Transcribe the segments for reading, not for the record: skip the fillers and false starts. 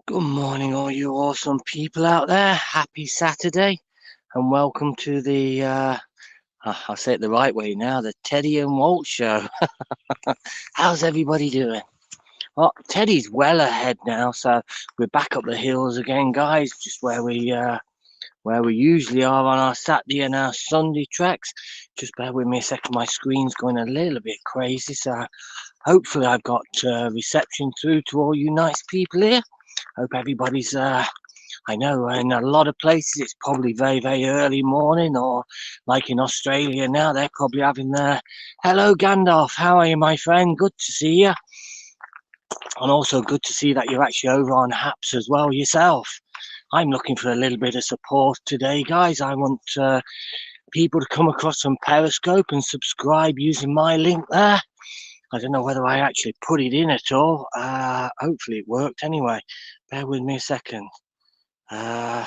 Good morning, all you awesome people out there. Happy Saturday, and welcome to I'll say it the right way now, the Teddy and Walt show. How's everybody doing? Well, Teddy's well ahead now, so we're back up the hills again, guys, just where we usually are on our Saturday and our Sunday treks. Just bear with me a second, my screen's going a little bit crazy, so hopefully I've got reception through to all you nice people here. Hope everybody's I know in a lot of places it's probably very, very early morning, or like in Australia now, they're probably having their hello Gandalf, how are you, my friend? Good to see you. And also good to see that you're actually over on Haps as well yourself. I'm looking for a little bit of support today, guys. I want people to come across on Periscope and subscribe using my link there. I don't know whether I actually put it in at all. Hopefully it worked anyway. Bear with me a second. There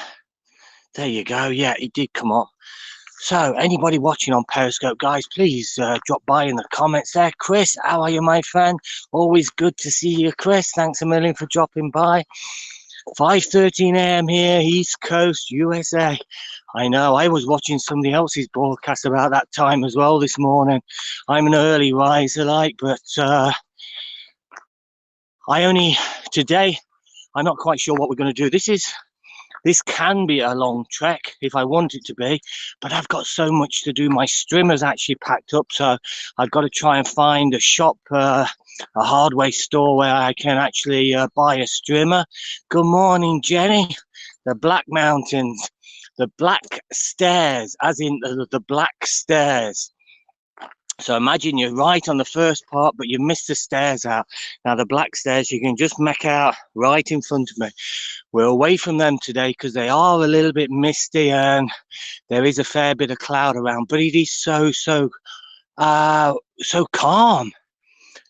you go. Yeah, it did come up. So anybody watching on Periscope, guys, please drop by in the comments there. Chris, how are you, my friend? Always good to see you, Chris. Thanks a million for dropping by. 5:13 a.m. here, East Coast, USA. I know, I was watching somebody else's broadcast about that time as well this morning. I'm an early riser, but today, I'm not quite sure what we're going to do. This can be a long trek if I want it to be, but I've got so much to do. My strimmer's actually packed up, so I've got to try and find a shop, a hardware store where I can actually buy a strimmer. Good morning, Jenny. The Black Mountains, the Black Stairs, as in the Black Stairs. So imagine you're right on the first part, but you missed the stairs out. Now the Black Stairs, you can just make out right in front of me. We're away from them today because they are a little bit misty and there is a fair bit of cloud around, but it is so calm.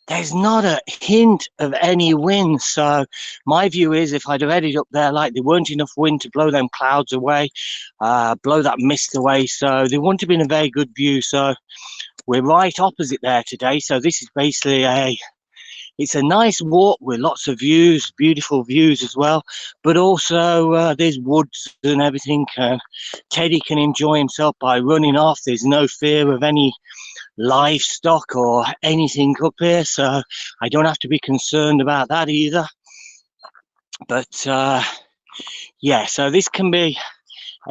There's not a hint of any wind. So my view is if I'd have headed up there, there weren't enough wind to blow them clouds away, blow that mist away. So there wouldn't have been a very good view. So we're right opposite there today. So this is basically it's a nice walk with lots of views, beautiful views as well. But also there's woods and everything. Teddy can enjoy himself by running off. There's no fear of any livestock or anything up here. So I don't have to be concerned about that either. But yeah, so this can be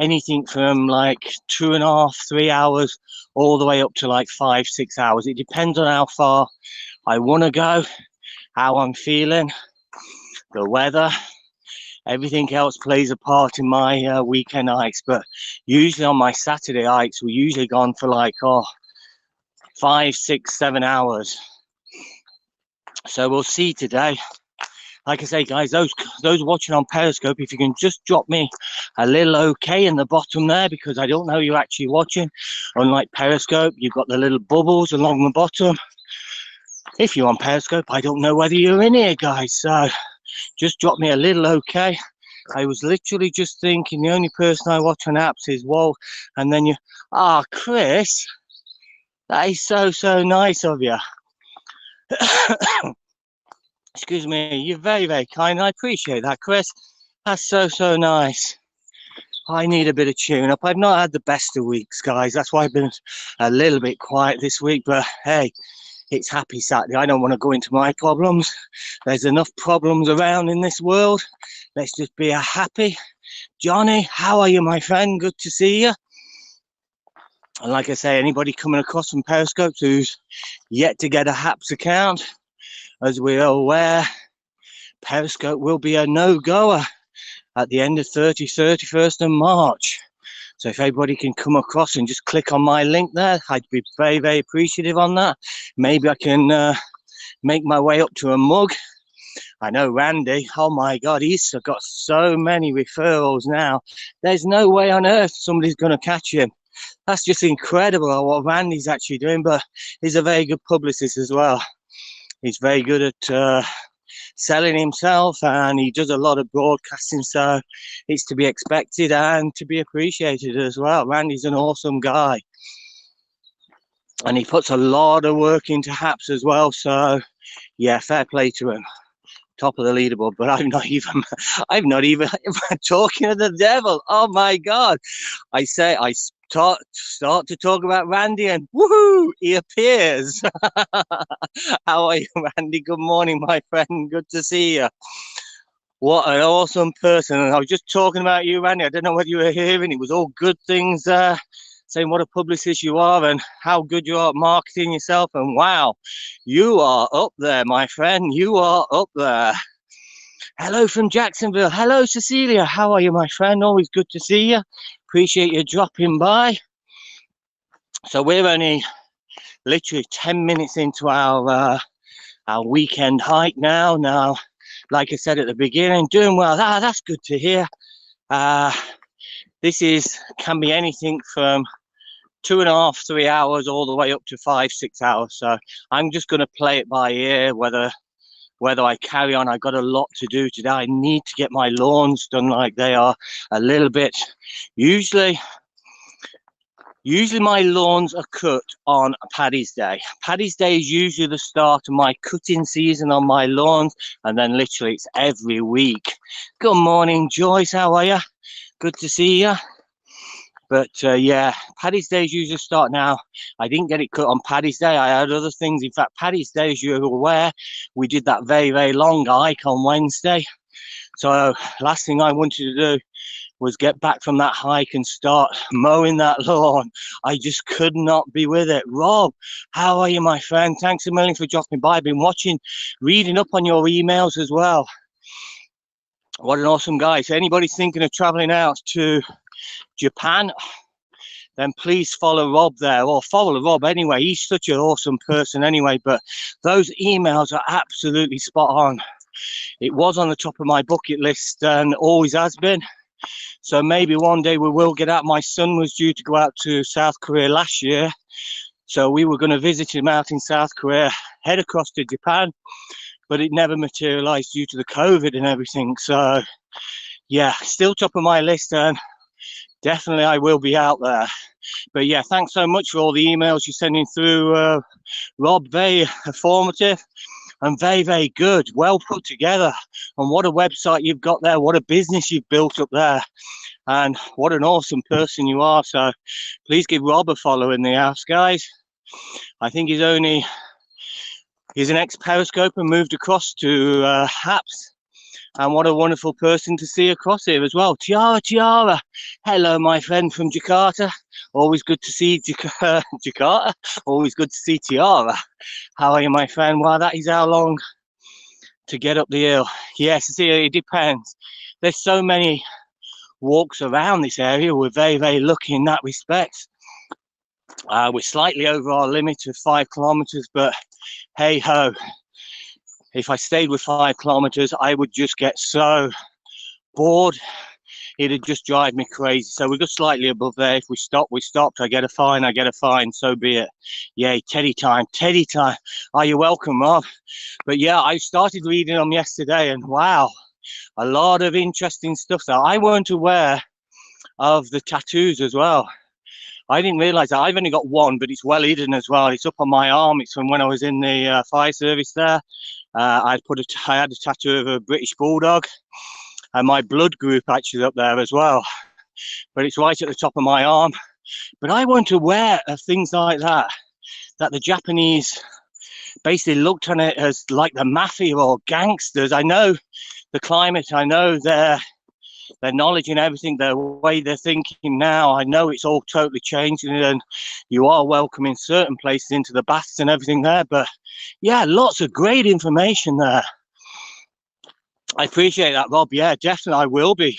anything from 2.5, 3 hours all the way up to 5, 6 hours. It depends on how far I want to go, how I'm feeling, the weather, everything else plays a part in my weekend hikes. But usually on my Saturday hikes, we usually gone for 5, 6, 7 hours. So we'll see today. Like I say, guys, those watching on Periscope, if you can just drop me a little okay in the bottom there, because I don't know you're actually watching. Unlike Periscope, you've got the little bubbles along the bottom. If you're on Periscope, I don't know whether you're in here, guys. So just drop me a little okay. I was literally just thinking the only person I watch on apps is Walt. And then Chris, that is so nice of you. Excuse me, you're very, very kind. I appreciate that, Chris. That's so nice. I need a bit of tune up. I've not had the best of weeks, guys. That's why I've been a little bit quiet this week. But hey, it's happy Saturday. I don't want to go into my problems. There's enough problems around in this world. Let's just be happy. Johnny, how are you, my friend? Good to see you. And like I say, anybody coming across from Periscope who's yet to get a HAPS account, as we are aware, Periscope will be a no-goer at the end of 31st of March. So if everybody can come across and just click on my link there, I'd be very, very appreciative on that. Maybe I can make my way up to a mug. I know Randy, oh my God, he's got so many referrals now. There's no way on earth somebody's going to catch him. That's just incredible what Randy's actually doing, but he's a very good publicist as well. He's very good at selling himself, and he does a lot of broadcasting, so it's to be expected and to be appreciated as well. Randy's an awesome guy, and he puts a lot of work into HAPS as well, so yeah, fair play to him. top of the leaderboard, but I'm not even talking to the devil. Oh my God. I start to talk about Randy and woohoo, he appears. How are you, Randy? Good morning, my friend. Good to see you. What an awesome person. And I was just talking about you, Randy. I don't know whether you were hearing. It was all good things, saying what a publicist you are and how good you are at marketing yourself. And wow, you are up there, my friend. You are up there. Hello from Jacksonville. Hello, Cecilia. How are you, my friend? Always good to see you. Appreciate you dropping by. So we're only literally 10 minutes into our weekend hike now. Now, like I said at the beginning, doing well. That's good to hear. This can be anything from 2.5, 3 hours all the way up to 5, 6 hours. So I'm just going to play it by ear whether I carry on. I got a lot to do today. I need to get my lawns done, like they are a little bit. Usually my lawns are cut on Paddy's Day. Paddy's Day is usually the start of my cutting season on my lawns, and then literally it's every week. Good morning, Joyce. How are you? Good to see you. But yeah, Paddy's Day is usually start now. I didn't get it cut on Paddy's Day. I had other things. In fact, Paddy's Day, as you're aware, we did that very, very long hike on Wednesday. So last thing I wanted to do was get back from that hike and start mowing that lawn. I just could not be with it. Rob, how are you, my friend? Thanks a million for dropping by. I've been reading up on your emails as well. What an awesome guy. So anybody's thinking of traveling out to Japan, then please follow Rob there, or follow Rob anyway. He's such an awesome person anyway. But those emails are absolutely spot on. It was on the top of my bucket list and always has been. So maybe one day we will get out. My son was due to go out to South Korea last year. So we were going to visit him out in South Korea, head across to Japan, but it never materialized due to the COVID and everything. So yeah, still top of my list, and definitely I will be out there. But yeah, thanks so much for all the emails you're sending through, Rob. Very informative and very, very good, well put together. And what a website you've got there, what a business you've built up there, and what an awesome person you are. So please give Rob a follow in the house, guys. I think he's an ex-Periscope and moved across to Haps. And what a wonderful person to see across here as well. Tiara. Hello, my friend from Jakarta. Always good to see Jakarta. Always good to see Tiara. How are you, my friend? Well, that is how long to get up the hill. Yes, it depends. There's so many walks around this area. We're very, very lucky in that respect. We're slightly over our limit of 5 kilometers, but hey ho. If I stayed with 5 kilometers, I would just get so bored. It'd just drive me crazy. So we're just slightly above there. If we stopped. I get a fine. So be it. Yay, Teddy time. Are you welcome, Rob? But yeah, I started reading them yesterday, and wow, a lot of interesting stuff there. I weren't aware of the tattoos as well. I didn't realize that. I've only got one, but it's well hidden as well. It's up on my arm. It's from when I was in the fire service there. I had a tattoo of a British Bulldog, and my blood group actually up there as well. But it's right at the top of my arm. But I weren't aware of things like that the Japanese basically looked on it as like the mafia or gangsters. I know the climate. I know their knowledge and everything, the way they're thinking now. I know it's all totally changing, and you are welcome in certain places into the baths and everything there. But yeah, lots of great information there. I appreciate that, Rob. Yeah, definitely I will be.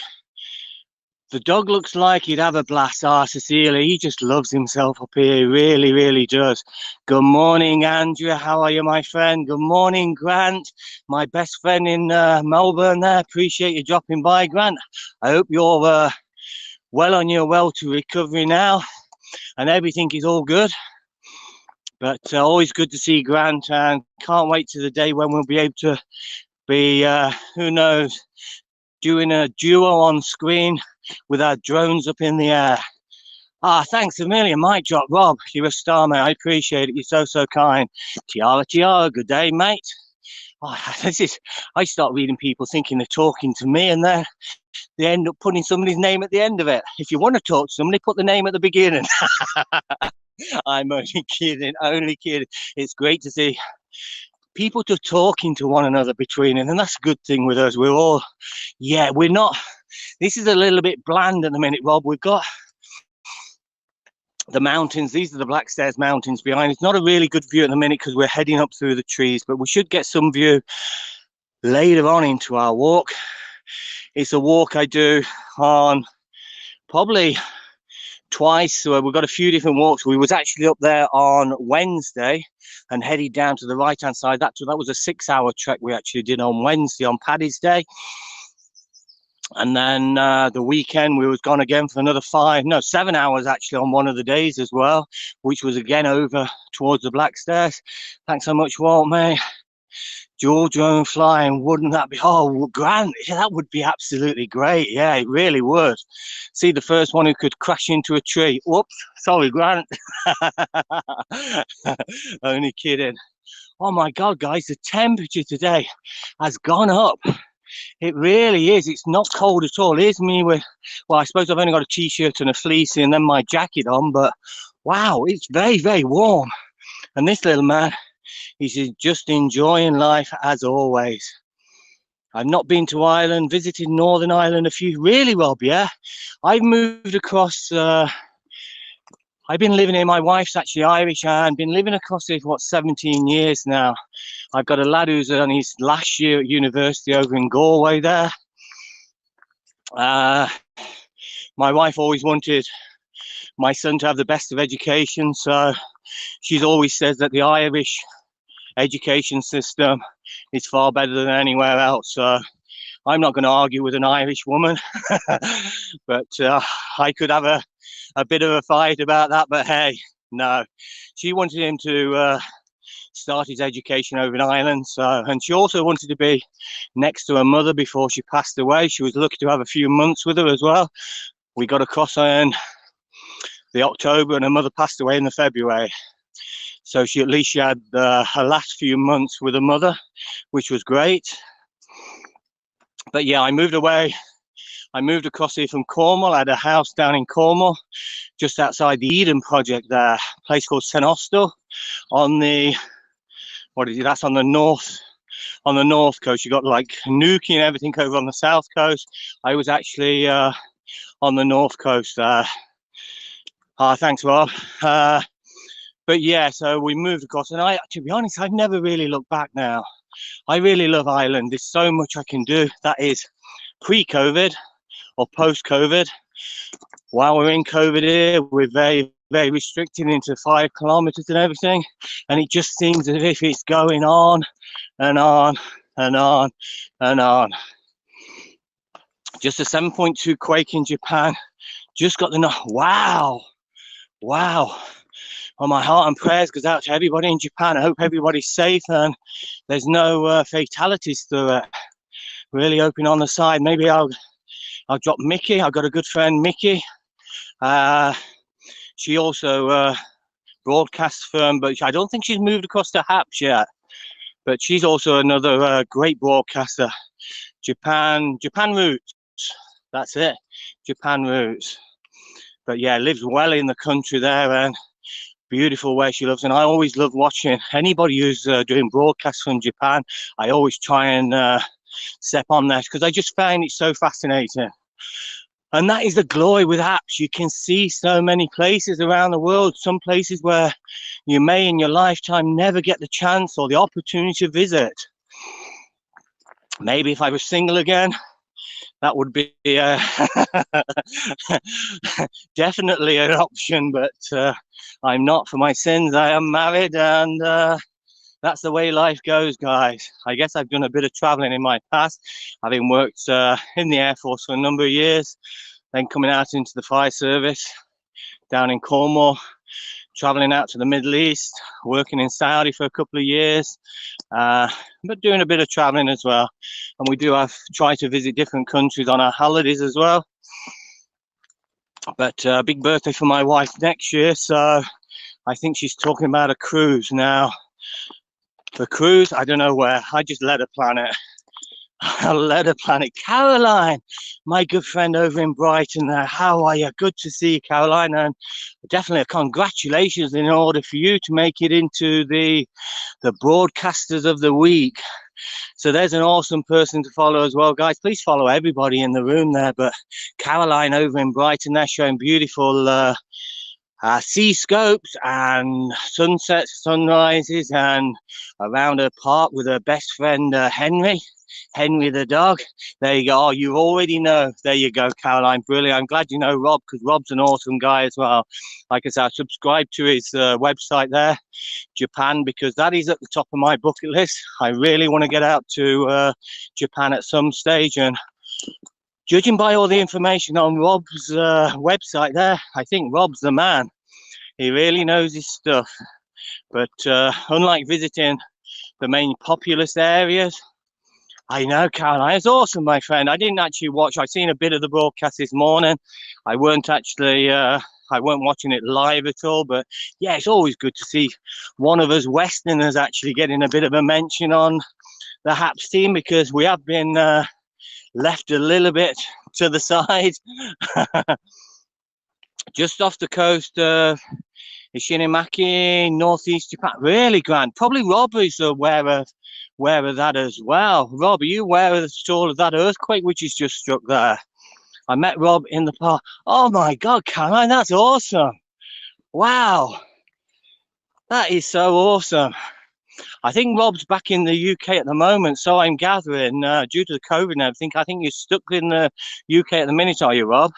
The dog looks like he'd have a blast. Cecilia, he just loves himself up here. He really, really does. Good morning, Andrea. How are you, my friend? Good morning, Grant. My best friend in Melbourne there. Appreciate you dropping by, Grant. I hope you're well on your way to recovery now and everything is all good. But always good to see Grant, and can't wait to the day when we'll be able to be, who knows, doing a duo on screen with our drones up in the air. Thanks a million, mic drop, Rob. You're a star, mate. I appreciate it. You're so kind. Tiara, good day, mate. Oh, I start reading people thinking they're talking to me, and then they end up putting somebody's name at the end of it. If you want to talk to somebody, put the name at the beginning. I'm only kidding, only kidding. It's great to see people just talking to one another between it, and that's a good thing with us. We're all, we're not, this is a little bit bland at the minute, Rob. We've got the mountains. These are the Black Stairs Mountains behind. It's not a really good view at the minute because we're heading up through the trees, but we should get some view later on into our walk. It's a walk I do on probably twice. So we've got a few different walks. We was actually up there on Wednesday and headed down to the right hand side. That was a 6-hour trek we actually did on Wednesday on Paddy's Day. And then the weekend we was gone again for another 7 hours actually on one of the days as well, which was again over towards the Black Stairs. Thanks so much, Walt, mate. Dual drone flying, wouldn't that be? Oh, Grant, that would be absolutely great. Yeah, it really would. See the first one who could crash into a tree. Whoops, sorry, Grant. Only kidding. Oh my God, guys, the temperature today has gone up. It really is. It's not cold at all. Here's me with, well, I suppose I've only got a t-shirt and a fleecy and then my jacket on, but wow, it's very, very warm. And this little man, he's just enjoying life as always. I've not been to Ireland, visited Northern Ireland a few. Really, Rob, yeah. I've moved across, I've been living here, my wife's actually Irish, and been living across here for 17 years now. I've got a lad who's on his last year at university over in Galway there. My wife always wanted my son to have the best of education, so she's always says that the Irish education system is far better than anywhere else. So I'm not going to argue with an Irish woman, but I could have a bit of a fight about that. But hey, no, she wanted him to start his education over in Ireland. So, and she also wanted to be next to her mother before she passed away. She was lucky to have a few months with her as well. We got across in the October, and her mother passed away in the February. So she had her last few months with her mother, which was great. But yeah, I moved away. I moved across here from Cornwall. I had a house down in Cornwall, just outside the Eden Project there, a place called St Austell on the, that's on the north coast. You got like Newquay and everything over on the south coast. I was actually on the north coast there. Thanks, Rob. But yeah, so we moved across, and to be honest, I've never really looked back now. I really love Ireland. There's so much I can do. That is pre-COVID or post-COVID. While we're in COVID here, we're very, very restricted into 5 kilometers and everything. And it just seems as if it's going on and on and on and on. Just a 7.2 quake in Japan. Just got the, wow. Well, my heart and prayers goes out to everybody in Japan. I hope everybody's safe and there's no fatalities through it. Really hoping on the side. Maybe I'll drop Mickey. I've got a good friend, Mickey. She also broadcasts firm, but I don't think she's moved across to HAPS yet. But she's also another great broadcaster. Japan Roots. That's it. Japan Roots. But yeah, lives well in the country there and beautiful where she lives. And I always love watching anybody who's doing broadcasts from Japan. I always try and step on that because I just find it so fascinating. And that is the glory with apps. You can see so many places around the world, some places where you may in your lifetime never get the chance or the opportunity to visit. Maybe if I was single again, that would be definitely an option, but I'm not for my sins. I am married, and that's the way life goes, guys. I guess I've done a bit of traveling in my past, having worked in the Air Force for a number of years, then coming out into the fire service down in Cornwall, traveling out to the Middle East, working in Saudi for a couple of years, but doing a bit of traveling as well. And we do try to visit different countries on our holidays as well. But big birthday for my wife next year, so I think she's talking about a cruise now. for cruise. I don't know where. I just led a planet. I led a planet. Caroline, my good friend over in Brighton there. How are you? Good to see you, Caroline. And definitely congratulations in order for you to make it into the broadcasters of the week. So there's an awesome person to follow as well, guys. Please follow everybody in the room there. But Caroline over in Brighton, they're showing beautiful sea scopes and sunsets, sunrises, and around her park with her best friend Henry the dog. There you go. Oh, you already know. There you go, Caroline. Brilliant. I'm glad you know Rob, because Rob's an awesome guy as well. Like I said, I subscribe to his website there, Japan, because that is at the top of my bucket list. I really want to get out to Japan at some stage, and judging by all the information on Rob's website there, I think Rob's the man. He really knows his stuff. But unlike visiting the main populous areas, I know, Caroline, it's awesome, my friend. I didn't actually watch. I've seen a bit of the broadcast this morning. I weren't watching it live at all. But yeah, it's always good to see one of us Westerners actually getting a bit of a mention on the HAPS team, because we have been left a little bit to the side. Just off the coast of Ishinomaki, northeast Japan. Really grand. Probably Rob is aware of that as well. Rob, are you aware of that earthquake which is just struck there? I met Rob in the park. Oh my God, Caroline, that's awesome. Wow. That is so awesome. I think Rob's back in the UK at the moment, so I'm gathering, due to the COVID and everything. I think you're stuck in the UK at the minute, are you, Rob?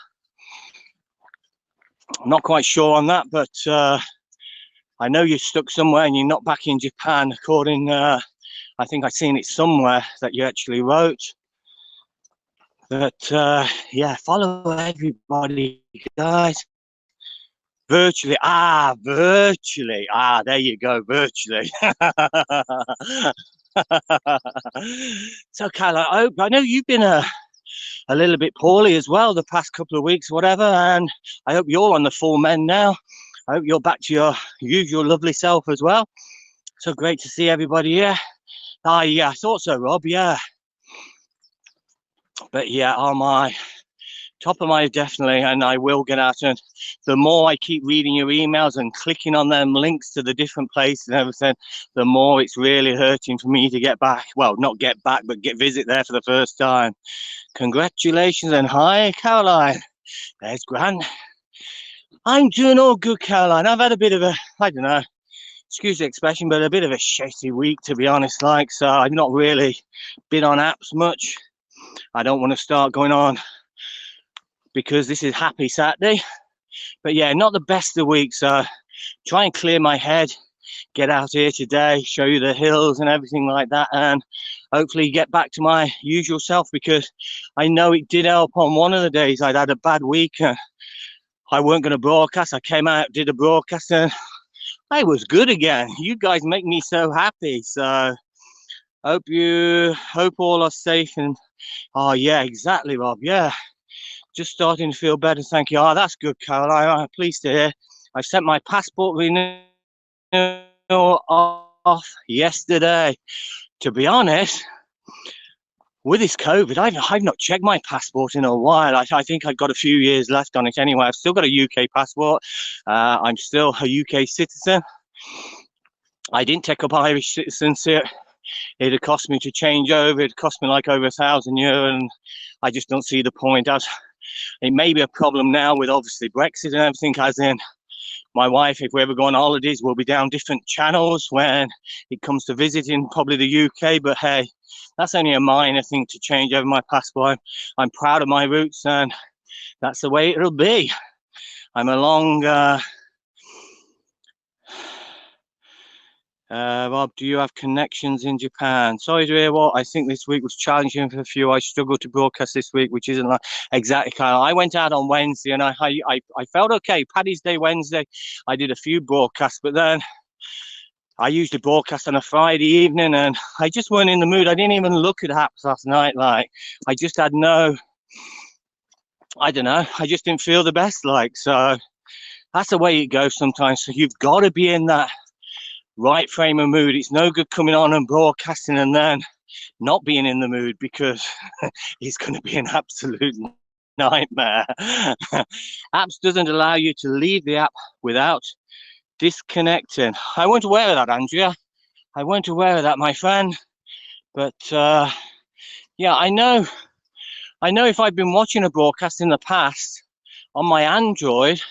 I'm not quite sure on that, but I know you're stuck somewhere and you're not back in Japan, according, I think I've seen it somewhere that you actually wrote. But yeah, follow everybody, guys. Virtually, there you go, virtually. So, Carla, I know you've been a little bit poorly as well the past couple of weeks, whatever, and I hope you're on the full mend now. I hope you're back to your usual lovely self as well. So great to see everybody here. Yeah, I thought so, Rob, yeah. But yeah, on my top of my definitely, and I will get out. And the more I keep reading your emails and clicking on them links to the different places and everything, the more it's really hurting for me to get back. Well, not get back, but visit there for the first time. Congratulations, and hi, Caroline. There's Grant. I'm doing all good, Caroline. I've had a bit of a, I don't know, excuse the expression, but a bit of a shitty week, to be honest. So I've not really been on apps much. I don't want to start going on because this is Happy Saturday. But yeah, not the best of weeks. So try and clear my head, get out here today, show you the hills and everything like that, and hopefully get back to my usual self, because I know it did help on one of the days I'd had a bad week and I weren't going to broadcast. I came out, did a broadcast, and I was good again. You guys make me so happy. So hope all are safe. And oh yeah, exactly, Rob. Yeah, just starting to feel better. Thank you. Oh, that's good, Caroline. I'm pleased to hear. I sent my passport renewal off yesterday. To be honest, with this COVID, I've not checked my passport in a while. I think I've got a few years left on it anyway. I've still got a UK passport. I'm still a UK citizen. I didn't take up Irish citizenship. It'd cost me to change over. It'd cost me like over €1,000, and I just don't see the point. It may be a problem now with obviously Brexit and everything, as in my wife, if we ever go on holidays, we'll be down different channels when it comes to visiting probably the UK. But hey, that's only a minor thing to change over my passport. I'm proud of my roots, and that's the way it'll be. I'm a long... Rob, do you have connections in Japan? Sorry to hear what. I think this week was challenging for a few. I struggled to broadcast this week, which isn't like exactly kind of. I went out on Wednesday and I felt okay. Paddy's Day Wednesday, I did a few broadcasts, but then I usually broadcast on a Friday evening and I just weren't in the mood. I didn't even look at apps last night. Like, I just had no, I don't know. I just didn't feel the best. So that's the way it goes sometimes. So you've got to be in that right frame of mood. It's no good coming on and broadcasting and then not being in the mood, because it's going to be an absolute nightmare. Apps doesn't allow you to leave the app without disconnecting. I weren't aware of that, Andrea. I weren't aware of that, my friend. But yeah, I know if I've been watching a broadcast in the past on my Android,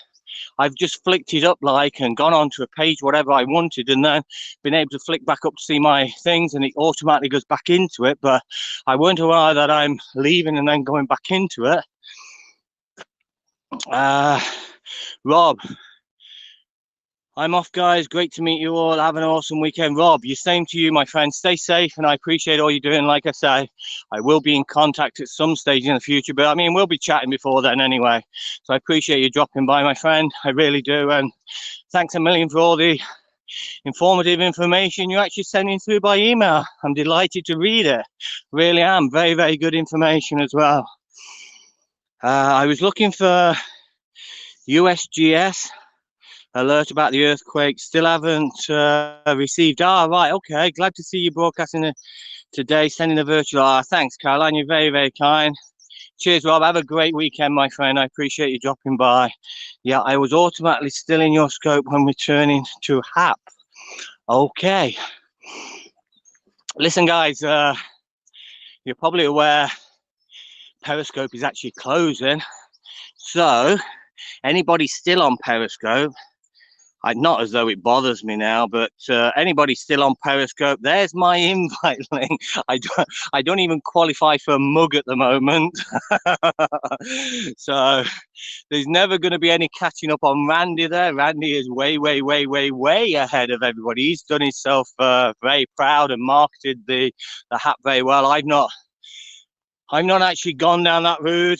I've just flicked it up and gone onto a page, whatever I wanted, and then been able to flick back up to see my things, and it automatically goes back into it. But I weren't aware that I'm leaving and then going back into it. Rob, I'm off, guys. Great to meet you all. Have an awesome weekend. Rob, the same to you, my friend. Stay safe, and I appreciate all you're doing. Like I say, I will be in contact at some stage in the future, but I mean, we'll be chatting before then anyway. So I appreciate you dropping by, my friend. I really do. And thanks a million for all the informative information you're actually sending through by email. I'm delighted to read it. Really am. Very, very good information as well. I was looking for USGS alert about the earthquake. Still haven't received. Right, okay. Glad to see you broadcasting it today, sending a virtual. Thanks, Caroline. You're very, very kind. Cheers, Rob. Have a great weekend, my friend. I appreciate you dropping by. Yeah, I was automatically still in your scope when returning to HAP. Okay. Listen, guys, you're probably aware Periscope is actually closing. So anybody still on Periscope, not as though it bothers me now, but anybody still on Periscope, there's my invite link. I don't even qualify for a mug at the moment. So there's never going to be any catching up on Randy there. Randy is way, way, way, way, way ahead of everybody. He's done himself very proud and marketed the HAP very well. I've not actually gone down that route.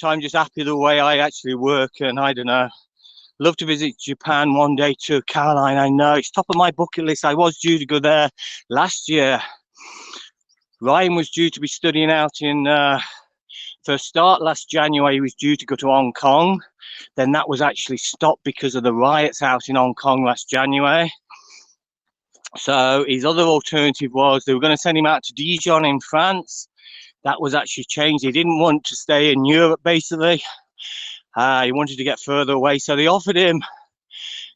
I'm just happy the way I actually work, and I don't know. Love to visit Japan one day too, Caroline. I know it's top of my bucket list. I was due to go there last year. Ryan was due to be studying out in, for a start last January, he was due to go to Hong Kong. Then that was actually stopped because of the riots out in Hong Kong last January. So his other alternative was they were going to send him out to Dijon in France. That was actually changed. He didn't want to stay in Europe, basically. He wanted to get further away. So they offered him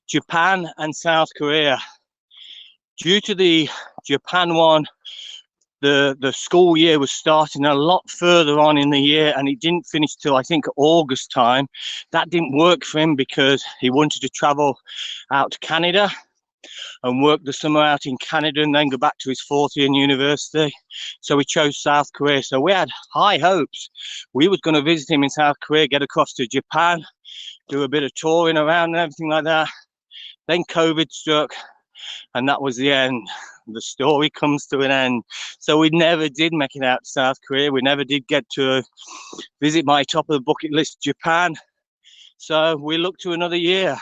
Japan and South Korea. Due to the Japan one, the school year was starting a lot further on in the year, and it didn't finish till I think August time. That didn't work for him because he wanted to travel out to Canada and work the summer out in Canada and then go back to his fourth year in university. So we chose South Korea. So we had high hopes. We was going to visit him in South Korea, get across to Japan, do a bit of touring around and everything like that. Then COVID struck, and that was the end. The story comes to an end. So we never did make it out to South Korea. We never did get to visit my top of the bucket list, Japan. So we looked to another year.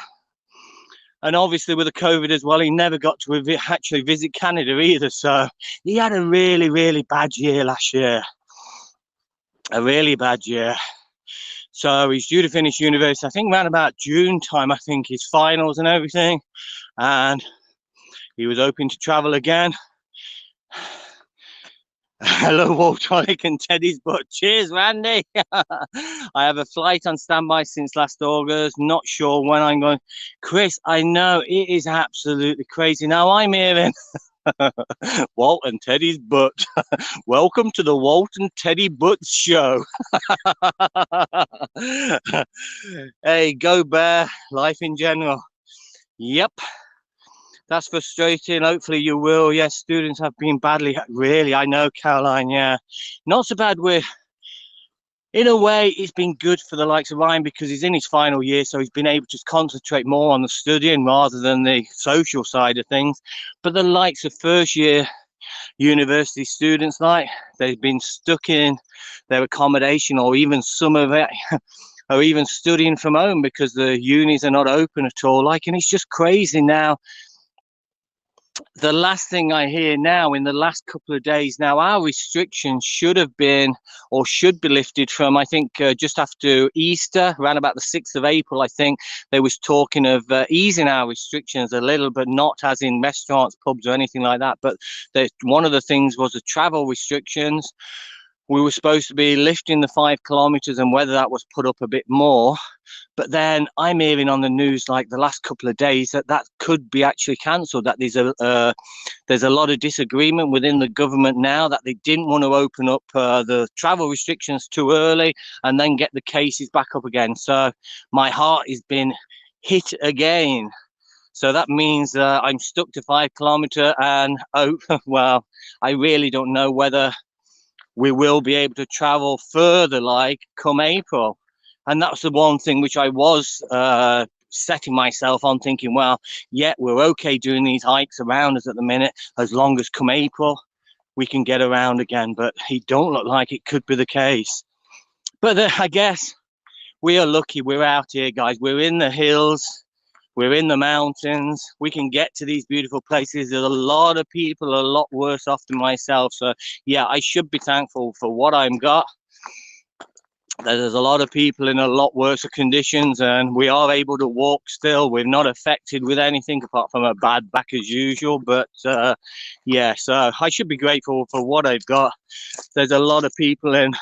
And obviously with the COVID as well, he never got to actually visit Canada either. So he had a really, really bad year last year. A really bad year. So he's due to finish university, I think around about June time, I think, his finals and everything. And he was hoping to travel again. Hello, Waltronic and Teddy's butt. Cheers, Randy. I have a flight on standby since last August. Not sure when I'm going. Chris, I know it is absolutely crazy. Now I'm hearing Walt and Teddy's butt. Welcome to the Walt and Teddy Butts show. Hey, go Bear. Life in general. Yep. That's frustrating. Hopefully you will. Yes, students have been badly. Really, I know, Caroline. Yeah, not so bad with. In a way, it's been good for the likes of Ryan because he's in his final year, so he's been able to concentrate more on the studying rather than the social side of things. But the likes of first year university students, they've been stuck in their accommodation, or even some of it, or even studying from home because the unis are not open at all. And it's just crazy now. The last thing I hear now, in the last couple of days now, our restrictions should have been or should be lifted from, I think, just after Easter, around about the 6th of April. I think they was talking of easing our restrictions a little, but not as in restaurants, pubs or anything like that. But one of the things was the travel restrictions. We were supposed to be lifting the 5 kilometers, and whether that was put up a bit more. But then I'm hearing on the news, like the last couple of days, that that could be actually cancelled. That there's a lot of disagreement within the government now, that they didn't want to open up the travel restrictions too early and then get the cases back up again. So my heart has been hit again. So that means I'm stuck to 5 kilometer, and well, I really don't know whether we will be able to travel further, like come April. And that's the one thing which I was setting myself on, thinking, well, yeah, we're okay doing these hikes around us at the minute, as long as come April we can get around again. But it don't look like it could be the case. But I guess we are lucky we're out here, guys. We're in the hills. We're in the mountains. We can get to these beautiful places. There's a lot of people a lot worse off than myself. So, yeah, I should be thankful for what I've got. There's a lot of people in a lot worse conditions, and we are able to walk still. We're not affected with anything apart from a bad back as usual. But, yeah, so I should be grateful for what I've got. There's a lot of people in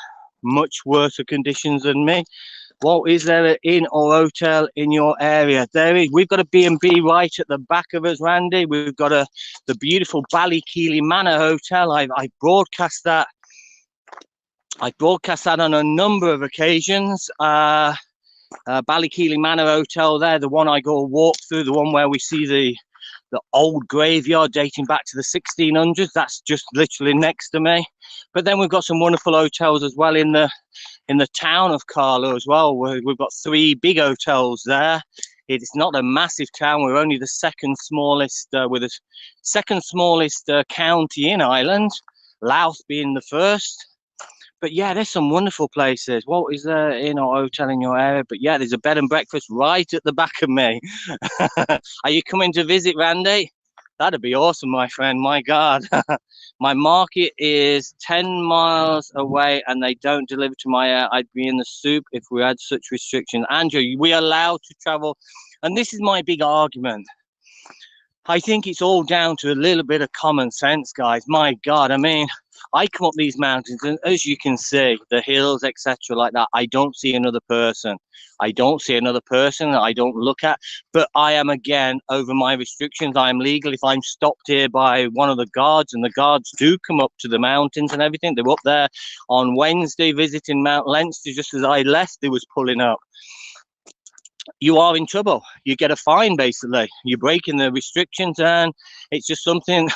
much worse conditions than me. What is there an inn or hotel in your area? There is. We've got a B&B right at the back of us, Randy. We've got the beautiful Ballykeely Manor Hotel. I broadcast that. I broadcast that on a number of occasions. Ballykeely Manor Hotel there, the one I go walk through, the one where we see the old graveyard dating back to the 1600s. That's just literally next to me. But then we've got some wonderful hotels as well in the town of Carlow as well. We've got 3 big hotels there. It's not a massive town. We're only the second smallest, with the second smallest county in Ireland, Louth being the first. But yeah, there's some wonderful places. What is there in or hotel in your area? But yeah, there's a bed and breakfast right at the back of me. Are you coming to visit, Randy? That'd be awesome, my friend. My God. My market is 10 miles away and they don't deliver to my area. I'd be in the soup if we had such restrictions. Andrew, we allowed to travel. And this is my big argument. I think it's all down to a little bit of common sense, guys. My God, I mean, I come up these mountains and as you can see, the hills, etc. like that, I don't see another person. I don't see another person that I don't look at, but I am again over my restrictions. I am legal. If I'm stopped here by one of the guards, and the guards do come up to the mountains and everything, they were up there on Wednesday visiting Mount Leinster just as I left, they was pulling up. You are in trouble. You get a fine, basically. You're breaking the restrictions, and it's just something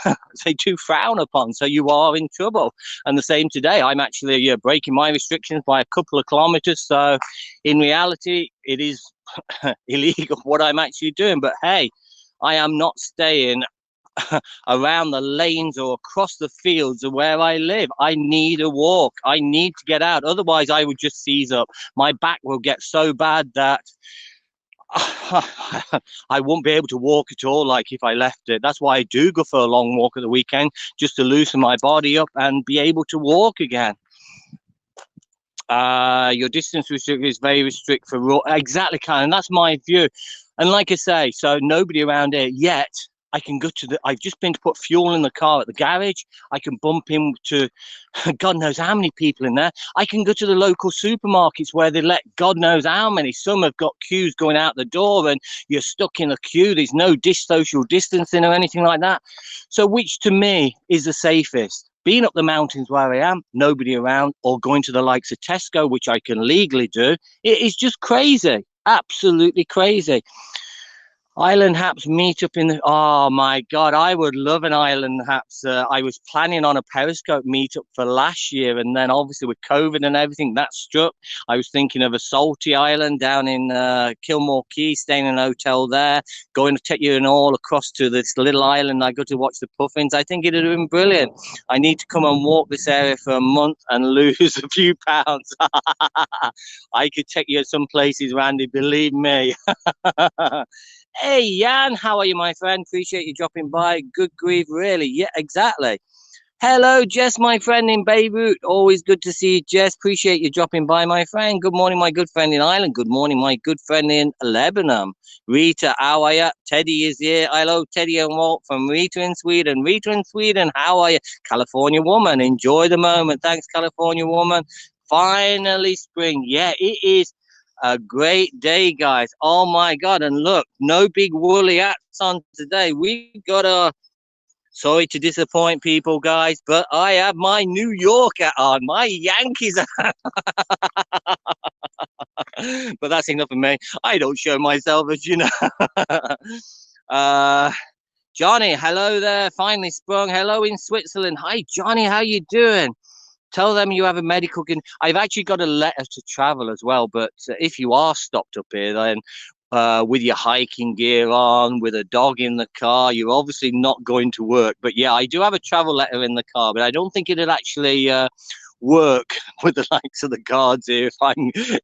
they do frown upon. So you are in trouble. And the same today. I'm actually breaking my restrictions by a couple of kilometers. So in reality, it is illegal what I'm actually doing. But hey, I am not staying around the lanes or across the fields of where I live. I need a walk. I need to get out. Otherwise, I would just seize up. My back will get so bad that I won't be able to walk at all, like if I left it. That's why I do go for a long walk at the weekend, just to loosen my body up and be able to walk again. Your distance restriction is very strict for raw. Exactly, Karen. And that's my view. And like I say, so nobody around here yet. I can go to I've just been to put fuel in the car at the garage. I can bump into God knows how many people in there. I can go to the local supermarkets where they let God knows how many. Some have got queues going out the door and you're stuck in a queue. There's no social distancing or anything like that. So which to me is the safest? Being up the mountains where I am, nobody around, or going to the likes of Tesco, which I can legally do. It is just crazy. Absolutely crazy. Island Haps meetup in the, oh my God, I would love an Island Haps. I was planning on a Periscope meetup for last year, and then obviously with COVID and everything that struck, I was thinking of a salty island down in Kilmore Quay, staying in a hotel there, going to take you and all across to this little island. I go to watch the puffins. I think it'd have been brilliant. I need to come and walk this area for a month and lose a few pounds. I could take you some places, Randy, believe me. Hey, Jan, how are you, my friend? Appreciate you dropping by. Good grief, really. Yeah, exactly. Hello, Jess, my friend in Beirut. Always good to see you, Jess. Appreciate you dropping by, my friend. Good morning, my good friend in Ireland. Good morning, my good friend in Lebanon. Rita, how are you? Teddy is here. Hello, Teddy and Walt from Rita in Sweden. Rita in Sweden, how are you? California woman, enjoy the moment. Thanks, California woman. Finally, spring. Yeah, it is a great day, guys. Oh my God. And look, no big woolly hats on today. We got a sorry to disappoint people, guys, but I have my New York hat on, my Yankees hat. But that's enough of me. I don't show myself, as you know. Johnny, hello there. Finally sprung. Hello in Switzerland. Hi, Johnny. How you doing? Tell them you have a medical. I've actually got a letter to travel as well. But if you are stopped up here, then with your hiking gear on, with a dog in the car, you're obviously not going to work. But yeah, I do have a travel letter in the car, but I don't think it'd actually work with the likes of the guards here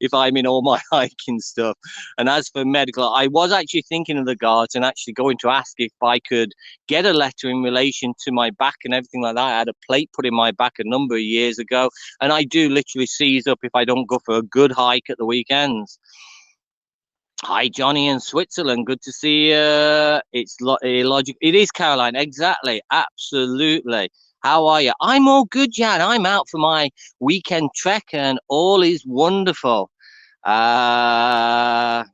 if I'm in all my hiking stuff. And as for medical, I was actually thinking of the guards and actually going to ask if I could get a letter in relation to my back and everything like that. I had a plate put in my back a number of years ago, and I do literally seize up if I don't go for a good hike at the weekends. Hi, Johnny in Switzerland. Good to see you. It's logic. It is Caroline. Exactly. Absolutely. How are you? I'm all good, Jan. I'm out for my weekend trek and all is wonderful. Carry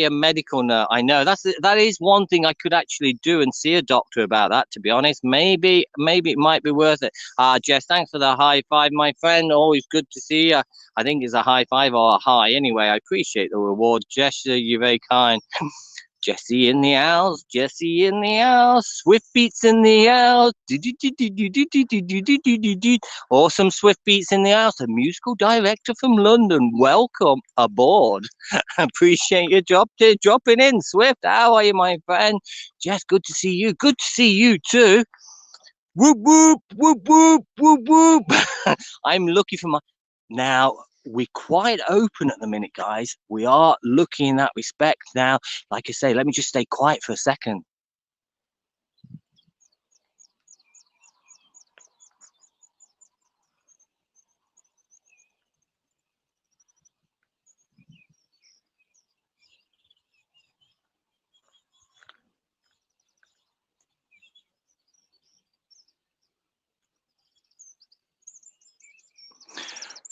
a medical note. I know that is one thing I could actually do and see a doctor about that, to be honest. Maybe it might be worth it. Jess, thanks for the high five, my friend. Always good to see you. I think it's a high five or a high. Anyway, I appreciate the reward. Jess, you're very kind. Jesse in the house, Jesse in the house, Swift Beats in the house, awesome Swift Beats in the house, a musical director from London. Welcome aboard. Appreciate you dropping in, Swift. How are you, my friend? Jess, good to see you. Good to see you too. Whoop whoop whoop whoop whoop whoop. I'm looking for my now. We're quite open at the minute, guys. We are looking in that respect now. Like I say, let me just stay quiet for a second.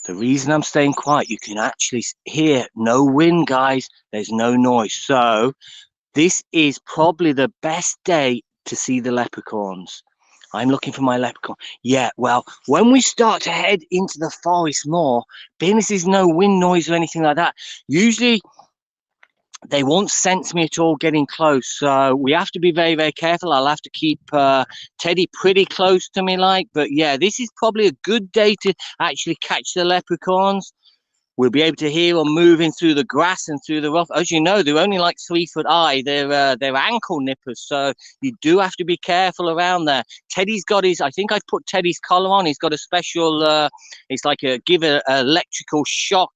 The reason I'm staying quiet, you can actually hear no wind, guys. There's no noise. So this is probably the best day to see the leprechauns. I'm looking for my leprechaun. Yeah, well, when we start to head into the forest more, being as there's no wind noise or anything like that, usually they won't sense me at all getting close. So we have to be very, very careful. I'll have to keep Teddy pretty close to me, like. But yeah, this is probably a good day to actually catch the leprechauns. We'll be able to hear them moving through the grass and through the rough. As you know, they're only like 3 foot high. They're ankle nippers, so you do have to be careful around there. Teddy's got his. I think I put Teddy's collar on. He's got a special. It's like a electrical shock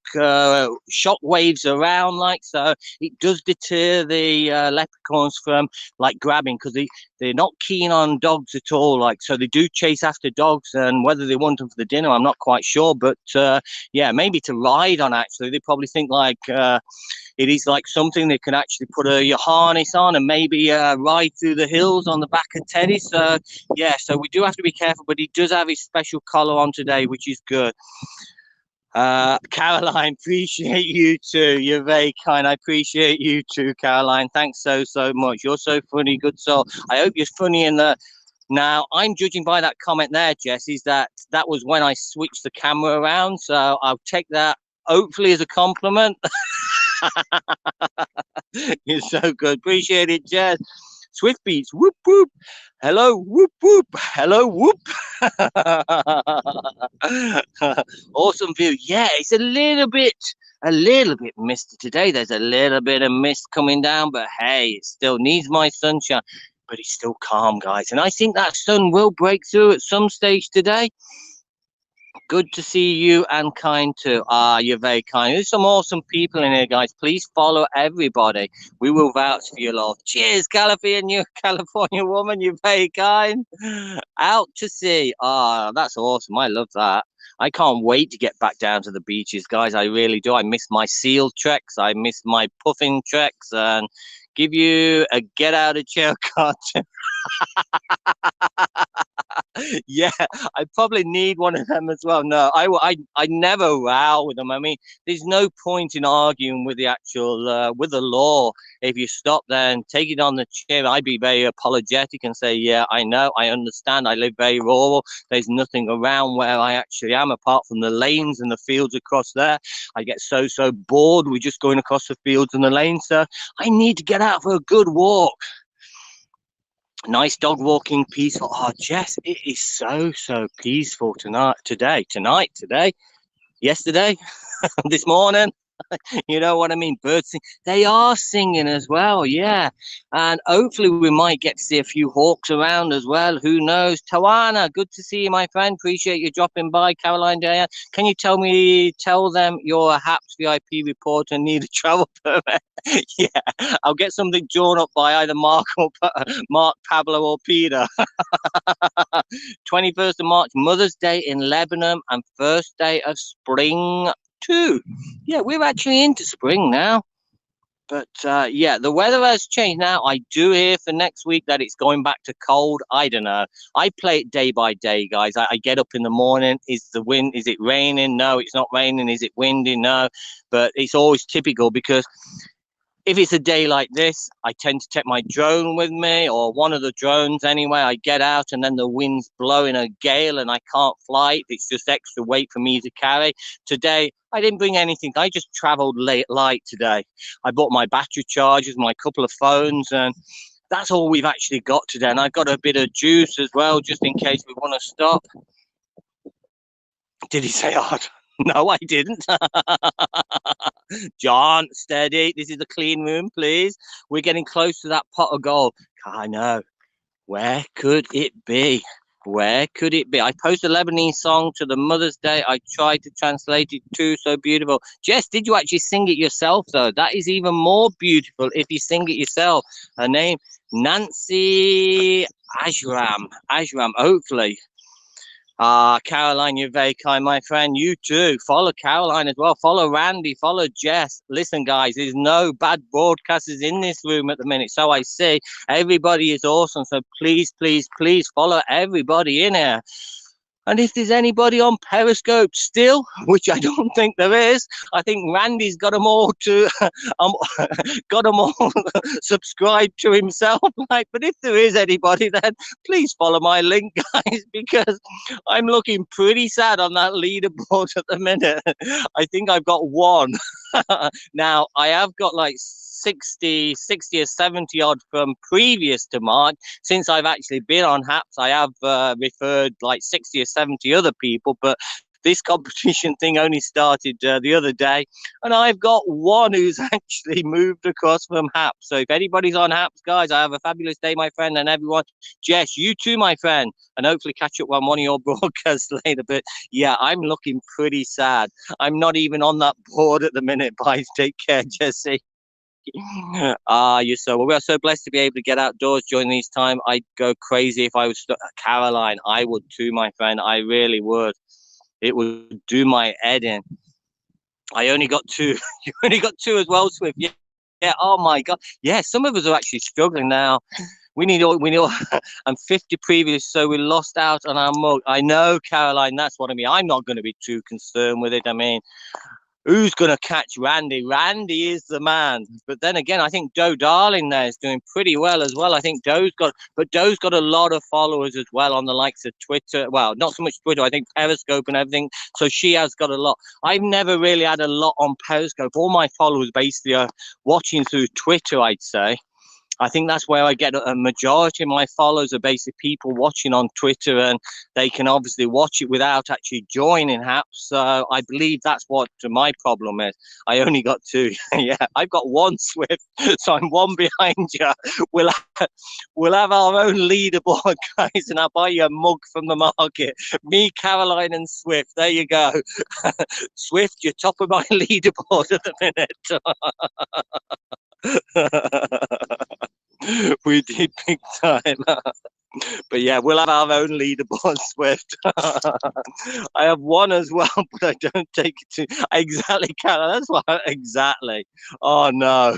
waves around, like, so it does deter the leprechauns from like grabbing, because they're not keen on dogs at all. Like, so they do chase after dogs, and whether they want them for the dinner, I'm not quite sure. But yeah, maybe to ride on. Actually, they probably think like it is like something they can actually put your harness on and maybe ride through the hills on the back of Teddy. So yeah, so we do have to be careful, but he does have his special collar on today, which is good. Caroline, appreciate you too. You're very kind. I appreciate you too, Caroline. Thanks so much. You're so funny, good soul. I hope you're funny in the. Now, I'm judging by that comment there, Jess, is that was when I switched the camera around. So I'll take that hopefully as a compliment. You're so good. Appreciate it, Jess. Swift Beats, whoop whoop. Hello, whoop whoop. Hello, whoop. Awesome view. Yeah, it's a little bit misty today. There's a little bit of mist coming down, but hey, it still needs my sunshine. But it's still calm, guys. And I think that sun will break through at some stage today. Good to see you and kind too. Ah, you're very kind. There's some awesome people in here, guys. Please follow everybody. We will vouch for your love. Cheers, California, California woman. You're very kind. Out to sea. Ah, that's awesome. I love that. I can't wait to get back down to the beaches, guys. I really do. I miss my seal treks. I miss my puffing treks, and give you a get out of jail card. Yeah, I probably need one of them as well. No, I never row with them. I mean, there's no point in arguing with the actual with the law. If you stop there and take it on the chin, I'd be very apologetic and say, yeah, I know, I understand. I live very rural. There's nothing around where I actually am apart from the lanes and the fields across there. I get so bored with just going across the fields and the lanes. So I need to get out for a good walk. Nice dog walking, peaceful. Oh, Jess, it is so peaceful today, yesterday, this morning. You know what I mean? Birds sing. They are singing as well, yeah. And hopefully we might get to see a few hawks around as well. Who knows? Tawana, good to see you, my friend. Appreciate you dropping by. Caroline, Diane, can you tell them you're a HAPS VIP reporter and need a travel permit? Yeah, I'll get something drawn up by either Mark, Pablo, or Peter. 21st of March, Mother's Day in Lebanon, and first day of spring too. Yeah, we're actually into spring now. But yeah, the weather has changed now. I do hear for next week that it's going back to cold. I don't know. I play it day by day, guys. I get up in the morning. Is it raining? No, it's not raining. Is it windy? No. But it's always typical because if it's a day like this, I tend to take my drone with me, or one of the drones anyway. I get out and then the wind's blowing a gale and I can't fly. It's just extra weight for me to carry. Today, I didn't bring anything. I just traveled light today. I bought my battery chargers, my couple of phones, and that's all we've actually got today. And I've got a bit of juice as well, just in case we want to stop. Did he say hard? No, I didn't. John, steady. This is the clean room, please. We're getting close to that pot of gold. I know. Where could it be? Where could it be? I posted a Lebanese song to the Mother's Day. I tried to translate it too. So beautiful. Jess, did you actually sing it yourself, though? That is even more beautiful if you sing it yourself. Her name, Nancy Ajram. Hopefully. Caroline, you're very kind, my friend. You too. Follow Caroline as well. Follow Randy. Follow Jess. Listen, guys, there's no bad broadcasters in this room at the minute. So I say everybody is awesome. So please follow everybody in here. And if there's anybody on Periscope still, which I don't think there is, I think Randy's got them all subscribed to himself. Like, but if there is anybody, then please follow my link, guys, because I'm looking pretty sad on that leaderboard at the minute. I think I've got one. Now, I have got like 60 or 70 odd from previous to March. Since I've actually been on HAPS, I have referred like 60 or 70 other people, but this competition thing only started the other day, and I've got one who's actually moved across from HAPS. So if anybody's on HAPS, guys, I have a fabulous day, my friend, and everyone. Jess, you too, my friend, and hopefully catch up on one of your broadcasts later. But yeah, I'm looking pretty sad. I'm not even on that board at the minute. Bye, take care, Jesse. We are so blessed to be able to get outdoors during these time. I'd go crazy if I was Caroline. I would too, my friend. I really would. It would do my head in. I only got two. You only got two as well, Swift. Yeah. Oh my God. Yeah. Some of us are actually struggling now. We need. I'm 50 previous, so we lost out on our mug. I know, Caroline. That's what I mean. I'm not going to be too concerned with it. I mean, who's going to catch Randy? Randy is the man. But then again, I think Doe Darling there is doing pretty well as well. I think Doe's got a lot of followers as well on the likes of Twitter. Well, not so much Twitter. I think Periscope and everything. So she has got a lot. I've never really had a lot on Periscope. All my followers basically are watching through Twitter, I'd say. I think that's where I get a majority of my followers are basically people watching on Twitter, and they can obviously watch it without actually joining HAPS. So I believe that's what my problem is. I only got 2. Yeah, I've got 1 Swift, so I'm 1 behind you. We'll have our own leaderboard, guys, and I'll buy you a mug from the market. Me, Caroline, and Swift. There you go. Swift, you're top of my leaderboard at the minute. We did big time. But yeah, we'll have our own leaderboard, Swift. I have 1 as well, but I don't take it to exactly, Carol. That's why exactly. Oh no.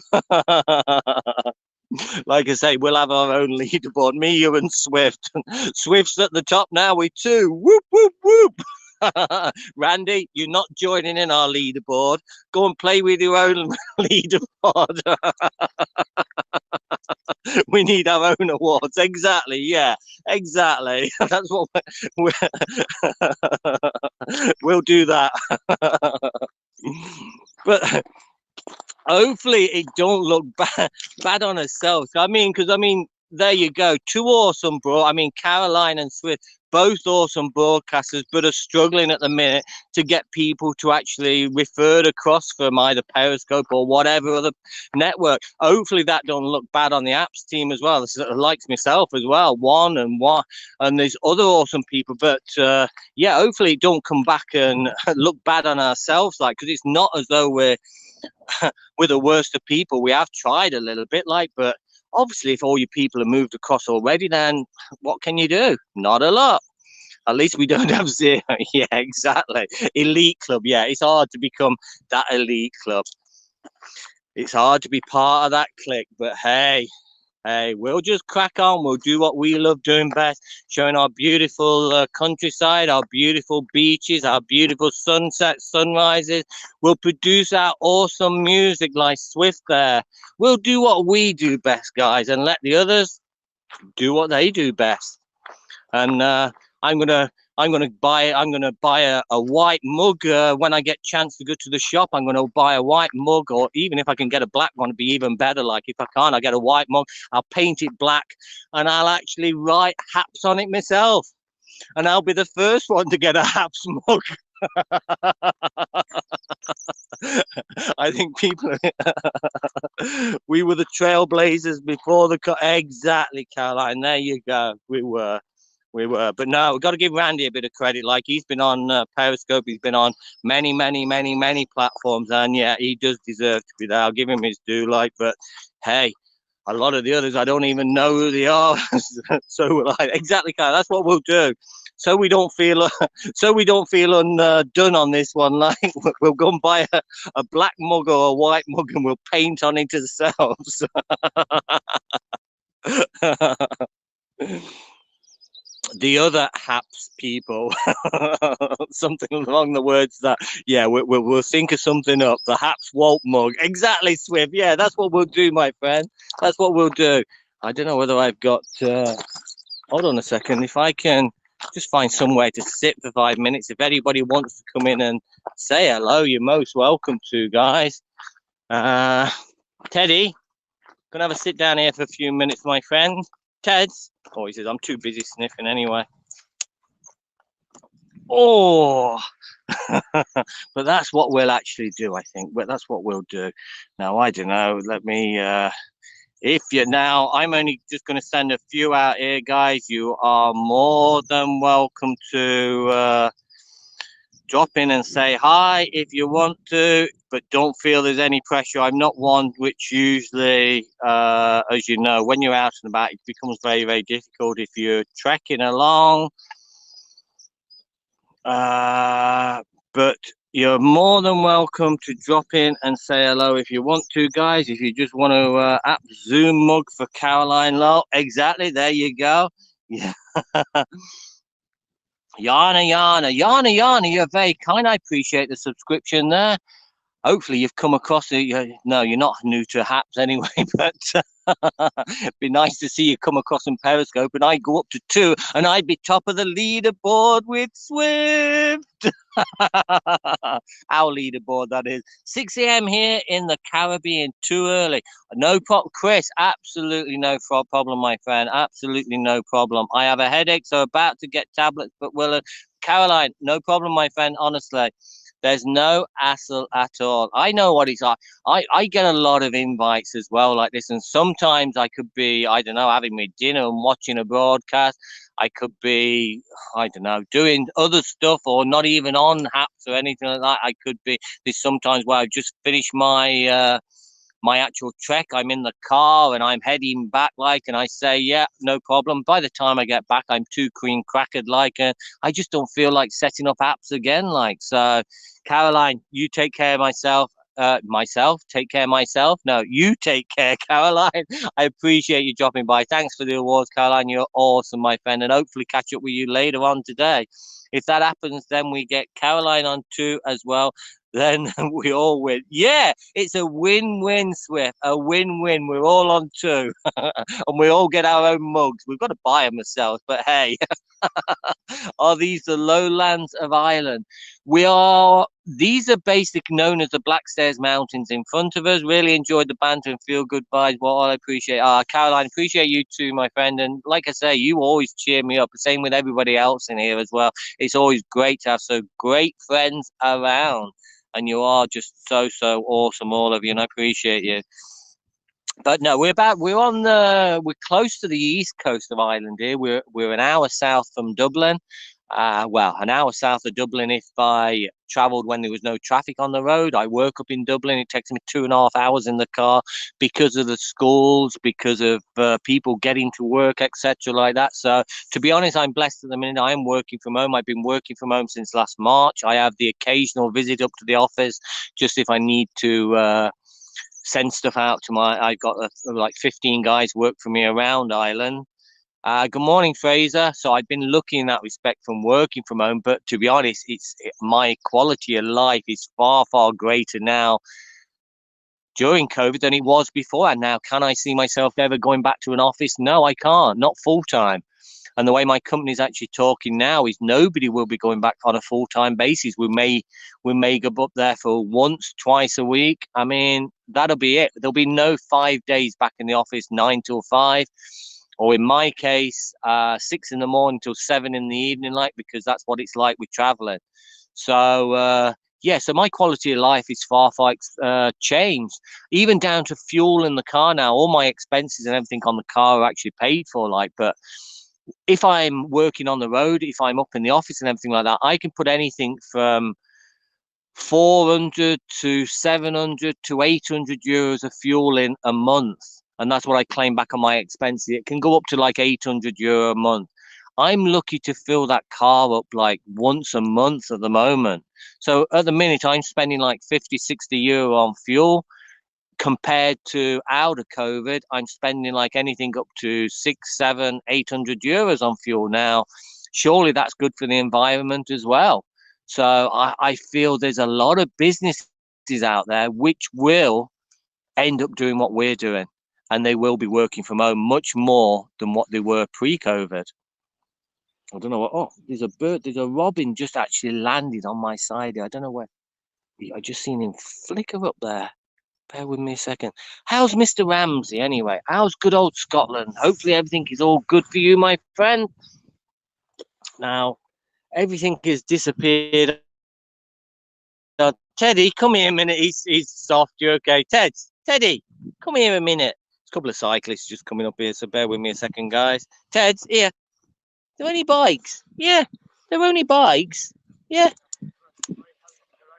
Like I say, we'll have our own leaderboard. Me, you, and Swift. Swift's at the top now with 2. Whoop whoop whoop. Randy, you're not joining in our leaderboard. Go and play with your own leaderboard. We need our own awards. Exactly. Yeah, exactly. That's what we'll do that. But hopefully it don't look bad on ourselves. I mean, because there you go. 2 awesome, bro. I mean, Caroline and Swift, both awesome broadcasters, but are struggling at the minute to get people to actually refer across from either Periscope or whatever other network. Hopefully that don't look bad on the apps team as well. This is likes myself as well. One, and there's other awesome people. But yeah, hopefully it don't come back and look bad on ourselves, like, because it's not as though we're the worst of people. We have tried a little bit, like, but obviously if all your people have moved across already, then what can you do? Not a lot. At least we don't have 0. Yeah, exactly. Elite club. Yeah, it's hard to become that elite club. It's hard to be part of that clique, but hey, we'll just crack on. We'll do what we love doing best, showing our beautiful countryside, our beautiful beaches, our beautiful sunsets, sunrises. We'll produce our awesome music like Swift there. We'll do what we do best, guys, and let the others do what they do best. And I'm gonna buy a white mug when I get chance to go to the shop. I'm gonna buy a white mug, or even if I can get a black one, it'd be even better. Like, if I can't, I get a white mug. I'll paint it black, and I'll actually write HAPS on it myself, and I'll be the first one to get a HAPS mug. I think people we were the trailblazers before the exactly, Caroline. There you go. We were. But no, we've got to give Randy a bit of credit. Like, he's been on Periscope, he's been on many platforms, and yeah, he does deserve to be there. I'll give him his due. Like, but hey, a lot of the others, I don't even know who they are. So like, exactly, Kyle, that's what we'll do. So we don't feel undone on this one. Like, we'll go and buy a black mug or a white mug, and we'll paint on it ourselves. The other HAPS people, something along the words that, yeah, we'll think of something up. The HAPS Walt mug. Exactly, Swift. Yeah, that's what we'll do, my friend. That's what we'll do. I don't know whether I've got, hold on a second. If I can just find somewhere to sit for 5 minutes. If anybody wants to come in and say hello, you're most welcome to, guys. Teddy, gonna have a sit down here for a few minutes, my friend. Ted's. Oh, he says, I'm too busy sniffing anyway. Oh, but that's what we'll actually do, I think. But that's what we'll do. Now, I don't know. Let me, if you're now, I'm only just going to send a few out here, guys. You are more than welcome to drop in and say hi if you want to, but don't feel there's any pressure. I'm not one which usually, as you know, when you're out and about, it becomes very difficult if you're trekking along. But you're more than welcome to drop in and say hello if you want to, guys. If you just want to app Zoom mug for Caroline Lowe. Exactly, there you go. Yeah. Yana, you're very kind. I appreciate the subscription there. Hopefully you've come across it. No, you're not new to HAPS anyway, but Be nice to see you come across in Periscope, and I go up to 2, and I'd be top of the leaderboard with Swift. Our leaderboard, that is. 6 a.m. here in the Caribbean, too early. No problem, Chris. Absolutely no problem, my friend. Absolutely no problem. I have a headache, so about to get tablets, but Caroline, no problem, my friend. Honestly, there's no hassle at all. I know what it's like. I get a lot of invites as well, like this, and sometimes I could be, I don't know, having my dinner and watching a broadcast. I could be, I don't know, doing other stuff or not even on apps or anything like that. I could be. There's sometimes where I've just finished my actual trek. I'm in the car and I'm heading back, like, and I say, yeah, no problem. By the time I get back, I'm too cream crackered, like, and I just don't feel like setting up apps again, like. So, Caroline, you take care of take care of myself. No, you take care, Caroline. I appreciate you dropping by. Thanks for the awards, Caroline. You're awesome, my friend, and hopefully catch up with you later on today. If that happens, then we get Caroline on too as well. Then we all win. Yeah, it's a win-win, Swift. A win-win. We're all on 2, and we all get our own mugs. We've got to buy them ourselves, but hey, are these the lowlands of Ireland? These are basically known as the Blackstairs Mountains in front of us. Really enjoyed the banter and feel good vibes. Well, I appreciate Caroline, appreciate you too, my friend. And like I say, you always cheer me up. Same with everybody else in here as well. It's always great to have so great friends around. And you are just so awesome, all of you, and I appreciate you. But no, we're close to the east coast of Ireland here. We're an hour south from Dublin. Well, an hour south of Dublin if I travelled when there was no traffic on the road. I work up in Dublin. It takes me 2.5 hours in the car because of the schools, because of people getting to work, etc. like that. So to be honest, I'm blessed at the minute. I am working from home. I've been working from home since last March. I have the occasional visit up to the office just if I need to send stuff out to I've got like 15 guys work for me around Ireland. Good morning, Fraser. So I've been lucky in that respect from working from home, but to be honest, my quality of life is far greater now during COVID than it was before. And now, can I see myself ever going back to an office? No, I can't, not full time. And the way my company is actually talking now is nobody will be going back on a full-time basis. We may go up there for once, twice a week. I mean, that'll be it. There'll be no 5 days back in the office, 9 till 5. Or in my case, 6 in the morning till 7 in the evening, like, because that's what it's like with traveling. So, yeah, so my quality of life is far changed, even down to fuel in the car now. All my expenses and everything on the car are actually paid for, like, but if I'm working on the road, if I'm up in the office and everything like that, I can put anything from 400 to 700 to 800 euros of fuel in a month. And that's what I claim back on my expenses. It can go up to like 800 euro a month. I'm lucky to fill that car up like once a month at the moment. So at the minute, I'm spending like 50, 60 euro on fuel. Compared to out of COVID, I'm spending like anything up to 600, 700, 800 euros on fuel now. Surely that's good for the environment as well. So I feel there's a lot of businesses out there which will end up doing what we're doing, and they will be working from home much more than what they were pre-COVID. I don't know what. Oh, there's a bird. There's a robin just actually landed on my side. I don't know where. I just seen him flicker up there. Bear with me a second. How's Mr. Ramsey anyway? How's good old Scotland? Hopefully everything is all good for you, my friend. Now, everything has disappeared. Teddy, come here a minute. He's soft. You're okay. Teddy, come here a minute. There's a couple of cyclists just coming up here, so bear with me a second, guys. Ted's here. They're only bikes. Yeah, they're only bikes. Yeah.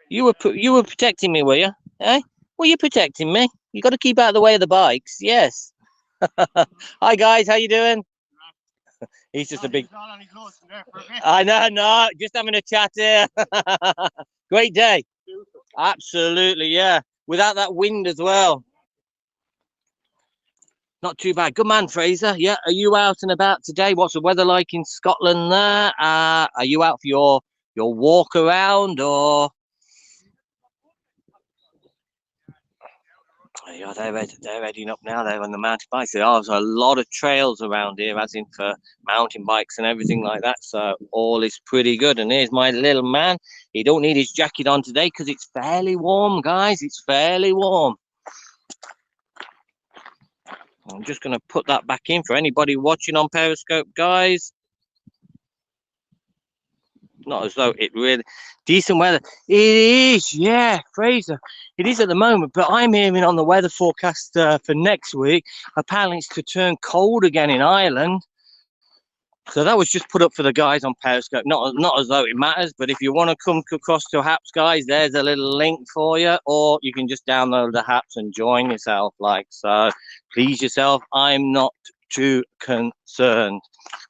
You were protecting me, were you? Eh? Were you protecting me? You got to keep out of the way of the bikes. Yes. Hi guys, how you doing? He's just a big. I know, no, just having a chat here. Great day. Absolutely, yeah. Without that wind as well. Not too bad. Good man, Fraser. Yeah. Are you out and about today? What's the weather like in Scotland there? Are you out for your walk around or? Yeah, they're heading up now. They're on the mountain bikes. There are a lot of trails around here, as in for mountain bikes and everything like that. So all is pretty good. And here's my little man. He don't need his jacket on today because it's fairly warm, guys. It's fairly warm. I'm just going to put that back in for anybody watching on Periscope, guys. Not as though it really decent weather. It is, yeah, Fraser. It is at the moment, but I'm hearing on the weather forecast for next week. Apparently, it's to turn cold again in Ireland. So that was just put up for the guys on Periscope. Not as though it matters, but if you want to come across to Haps, guys, there's a little link for you, or you can just download the Haps and join yourself. Like so, please yourself. I'm not too concerned.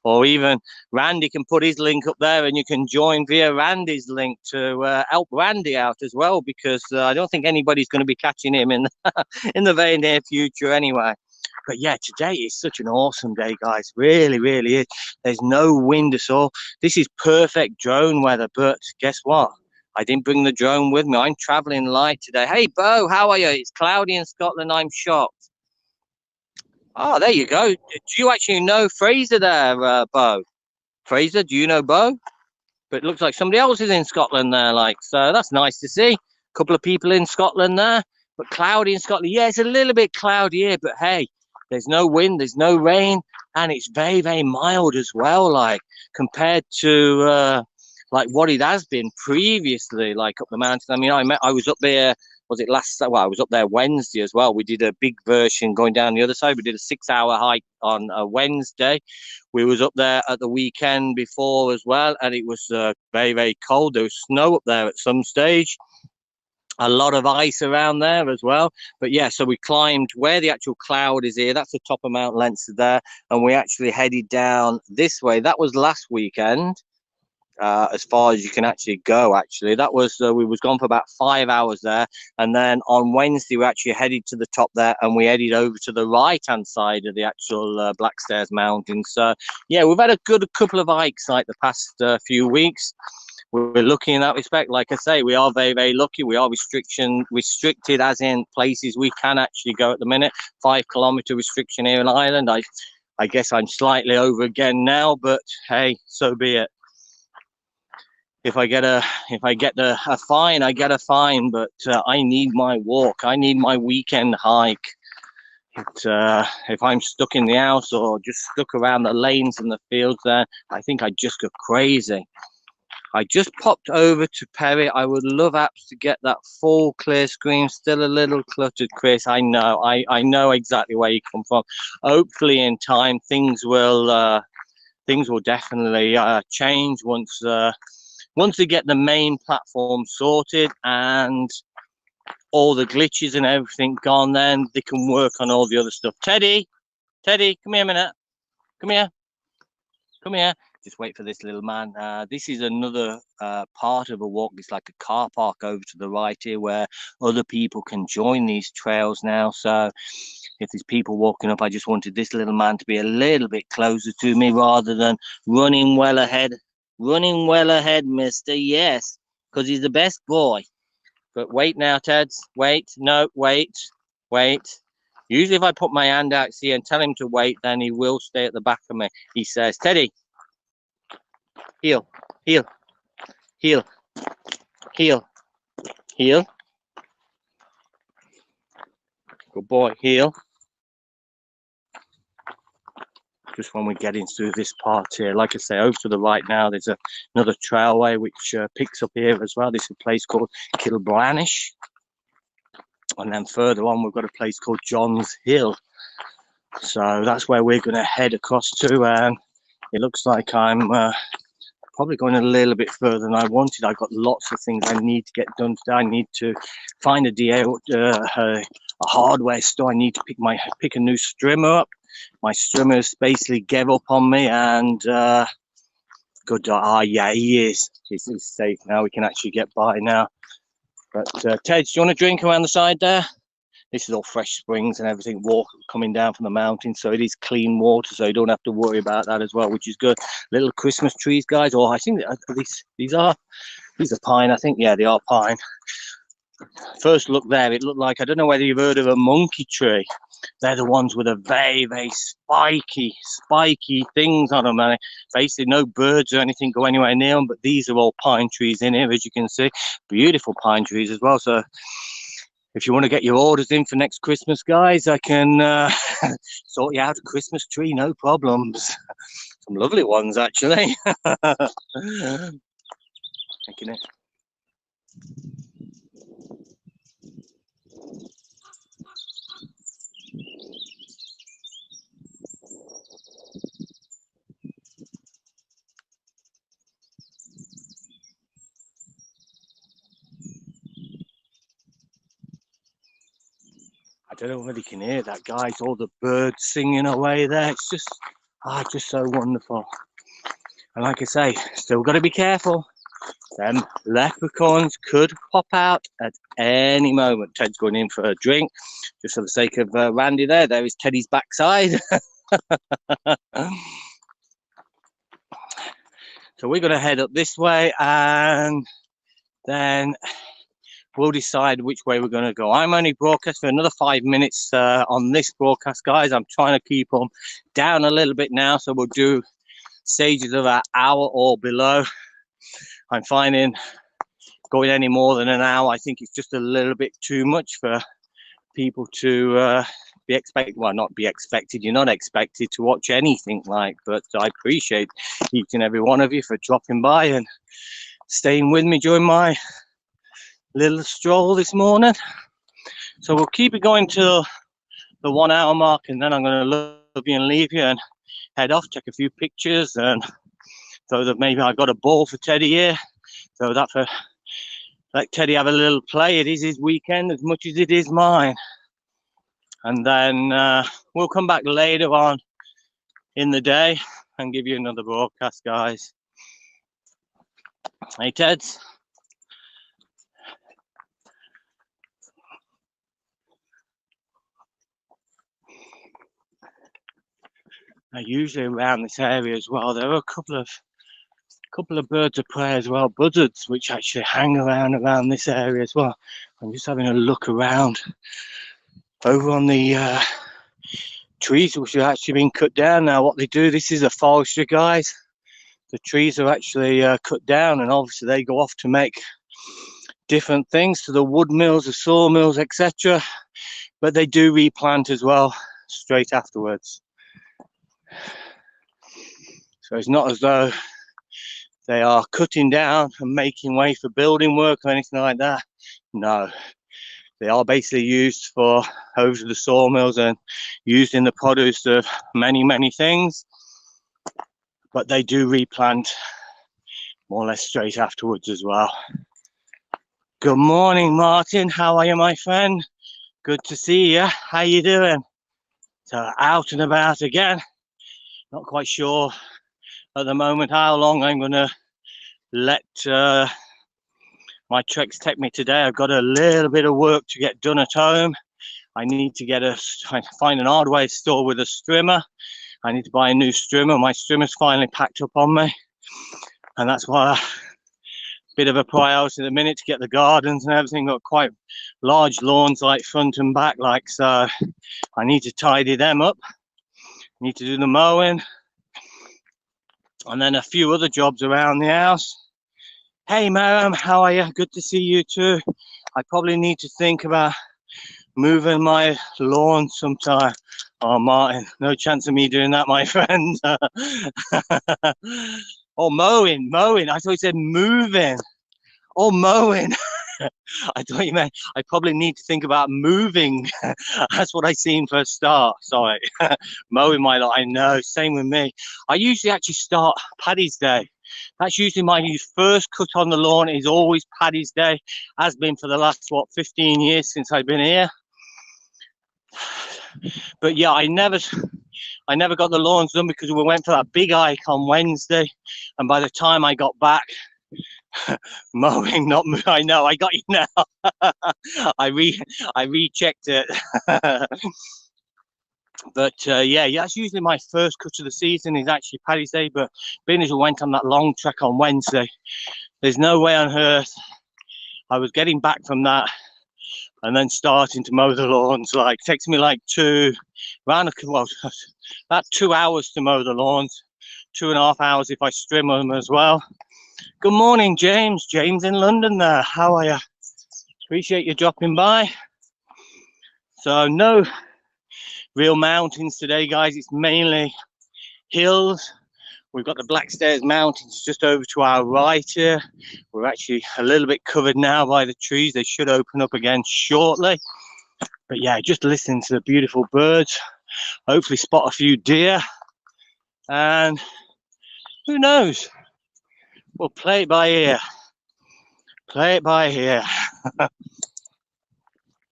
Or even Randy can put his link up there and you can join via Randy's link to help Randy out as well, because I don't think anybody's going to be catching him in in the very near future anyway. But yeah, today is such an awesome day, guys. Really, really is. There's no wind at all. This is perfect drone weather, but guess what? I didn't bring the drone with me. I'm traveling light today. Hey, Bo, how are you? It's cloudy in Scotland. I'm shocked. Oh, there you go. Do you actually know Fraser there, Bo? Fraser, do you know Bo? But it looks like somebody else is in Scotland there, like, so that's nice to see. A couple of people in Scotland there, but cloudy in Scotland. Yeah, it's a little bit cloudy here, but hey, there's no wind, there's no rain, and it's very, very mild as well, like, compared to, like, what it has been previously, like, up the mountain. I mean, I was up there, was it well, I was up there Wednesday as well. We did a big version going down the other side. We did a 6-hour hike on a Wednesday. We was up there at the weekend before as well, and it was very, very cold. There was snow up there at some stage. A lot of ice around there as well. But yeah, so we climbed where the actual cloud is here. That's the top of Mount Leinster there. And we actually headed down this way. That was last weekend. As far as you can actually go, actually that was we was gone for about 5 hours there, and then on Wednesday we actually headed to the top there, and we headed over to the right hand side of the actual Blackstairs Mountains. So yeah, we've had a good couple of hikes like the past few weeks. We're lucky in that respect. Like I say, we are very, very lucky. We are restricted as in places we can actually go at the minute. 5 kilometer restriction here in Ireland. I guess I'm slightly over again now, but hey, so be it. If I get a fine, I get a fine, but I need my walk. I need my weekend hike. If I'm stuck in the house or just stuck around the lanes and the fields there, I think I'd just go crazy. I just popped over to Perry. I would love apps to get that full clear screen. Still a little cluttered, Chris. I know. I know exactly where you come from. Hopefully in time things will definitely change once they get the main platform sorted and all the glitches and everything gone, then they can work on all the other stuff. Teddy, come here a minute. Come here. Just wait for this little man. This is another part of a walk. It's like a car park over to the right here where other people can join these trails now. So if there's people walking up, I just wanted this little man to be a little bit closer to me rather than running well ahead. Running well ahead, mister. Yes, because he's the best boy. But wait now, Teds. Wait. No, wait. Usually if I put my hand out, see, and tell him to wait, then he will stay at the back of me. He says, Teddy, heel. Good boy, heel. Just when we're getting through this part here, like I say, over to the right now, there's another trailway which picks up here as well. This is a place called Kilbranish. And then further on, we've got a place called John's Hill. So that's where we're going to head across to. And it looks like I'm probably going a little bit further than I wanted. I've got lots of things I need to get done today. I need to find a hardware store. I need to pick a new strimmer up. My strimmer's basically gave up on me, and good. Yeah, he is. He's safe now. We can actually get by now. But Ted, do you want a drink around the side there? This is all fresh springs and everything, water coming down from the mountain, so it is clean water, so you don't have to worry about that as well, which is good. Little Christmas trees, guys. Or I think these are pine. I think, yeah, they are pine. First look there, it looked like, I don't know whether you've heard of a monkey tree. They're the ones with a very, very spiky things on them. And basically no birds or anything go anywhere near them, but these are all pine trees in here, as you can see. Beautiful pine trees as well. So if you want to get your orders in for next Christmas, guys, I can sort you out a Christmas tree, no problems. Some lovely ones, actually. Taking it. I don't know whether you can hear that, guys, all the birds singing away there. It's just so wonderful. And like I say, still got to be careful. Them leprechauns could pop out at any moment. Ted's going in for a drink, just for the sake of Randy there. There is Teddy's backside. So we're going to head up this way, and then we'll decide which way we're going to go. I'm only broadcast for another 5 minutes on this broadcast, guys. I'm trying to keep them down a little bit now, so we'll do stages of an hour or below. I'm finding going any more than an hour, I think it's just a little bit too much for people to be expected. Well, not be expected. You're not expected to watch anything like, but I appreciate each and every one of you for dropping by and staying with me during my little stroll this morning. So we'll keep it going till the 1 hour mark, and then I'm going to love you and leave you and head off, take a few pictures, and so that maybe I got a ball for Teddy here, so that for let Teddy have a little play. It is his weekend as much as it is mine. And then we'll come back later on in the day and give you another broadcast, guys. Hey, Teds. Usually around this area as well, there are a couple of birds of prey as well, buzzards, which actually hang around this area as well. I'm just having a look around over on the trees which have actually been cut down now. What they do, this is a forestry, guys. The trees are actually cut down, and obviously they go off to make different things to the wood mills, the sawmills, etc. But they do replant as well straight afterwards. So it's not as though they are cutting down and making way for building work or anything like that. No, they are basically used for over to the sawmills and used in the produce of many things. But they do replant more or less straight afterwards as well. Good morning, Martin. How are you, my friend? Good to see you. How you doing? So out and about again. Not quite sure at the moment how long I'm going to let my treks take me today. I've got a little bit of work to get done at home. I need to find an hardware store with a strimmer. I need to buy a new strimmer. My strimmer's finally packed up on me, and that's why a bit of a priority at the minute to get the gardens and everything. Got quite large lawns, like front and back, like, so I need to tidy them up. Need to do the mowing, and then a few other jobs around the house. Hey Maram, how are you? Good to see you too. I probably need to think about moving my lawn sometime. Oh, Martin, no chance of me doing that, my friend. Oh, mowing. I thought you said moving. Oh, mowing. I thought you meant I probably need to think about moving. That's what I seen for a start. Sorry. Mowing my lawn. I know, same with me. I usually actually start Paddy's Day. That's usually my first cut on the lawn, is always Paddy's Day. Has been for the last, 15 years since I've been here. But yeah, I never got the lawns done because we went for that big hike on Wednesday, and by the time I got back, mowing, not I know, I got you now. I rechecked it. But yeah, that's usually my first cut of the season, is actually Paddy's Day. But being as we went on that long trek on Wednesday, there's no way on earth I was getting back from that and then starting to mow the lawns. Like, takes me like about 2 hours to mow the lawns, 2.5 hours if I trim them as well. Good morning, James. James in London there. How are you? Appreciate you dropping by. So no real mountains today, guys. It's mainly hills. We've got the Blackstairs Mountains just over to our right here. We're actually a little bit covered now by the trees. They should open up again shortly. But yeah, just listen to the beautiful birds. Hopefully spot a few deer. And who knows? We'll play it by ear. Play it by ear.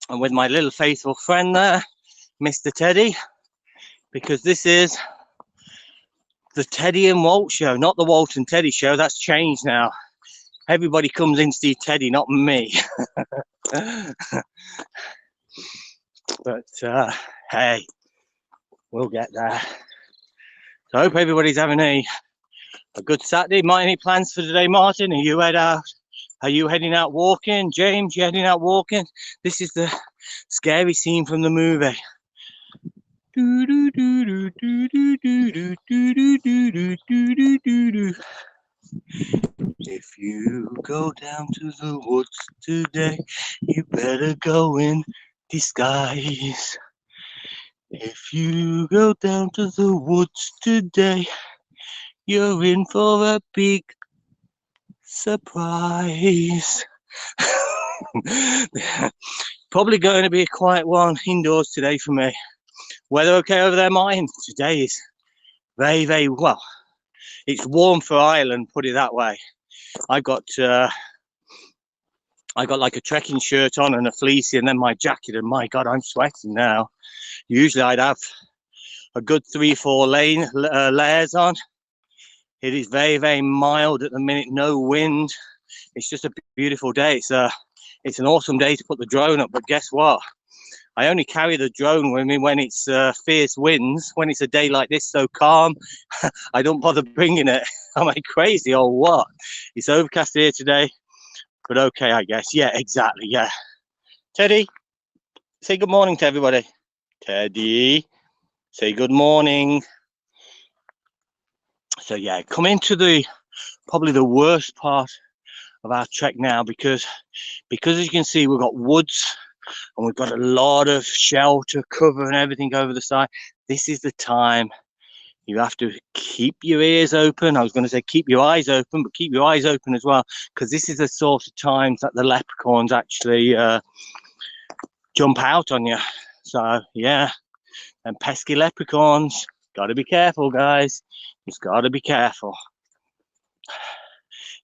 And with my little faithful friend there, Mr. Teddy, because this is the Teddy and Walt show, not the Walt and Teddy show. That's changed now. Everybody comes in to see Teddy, not me. But hey, we'll get there. So I hope everybody's having a good Saturday. Any plans for today, Martin? Are you heading out walking? James, you heading out walking? This is the scary scene from the movie. If you go down to the woods today, you better go in disguise. If you go down to the woods today, you're in for a big surprise. Probably going to be a quiet one indoors today for me. Weather okay over there, Martin? Today is very, very well. It's warm for Ireland, put it that way. I got like a trekking shirt on and a fleecy, and then my jacket. And my God, I'm sweating now. Usually, I'd have a good 3-4 layers on. It is very, very mild at the minute. No wind. It's just a beautiful day. It's an awesome day to put the drone up. But guess what? I only carry the drone with me when it's fierce winds. When it's a day like this, so calm, I don't bother bringing it. Am I crazy or what? It's overcast here today, but okay, I guess. Yeah, exactly. Yeah. Teddy, say good morning to everybody. Teddy, say good morning. So yeah, come into probably the worst part of our trek now, because as you can see, we've got woods and we've got a lot of shelter cover and everything over the side. This is the time you have to keep your ears open. I was going to say keep your eyes open, but keep your eyes open as well, because this is the sort of times that the leprechauns actually jump out on you. So yeah, and pesky leprechauns, got to be careful, guys. Just got to be careful.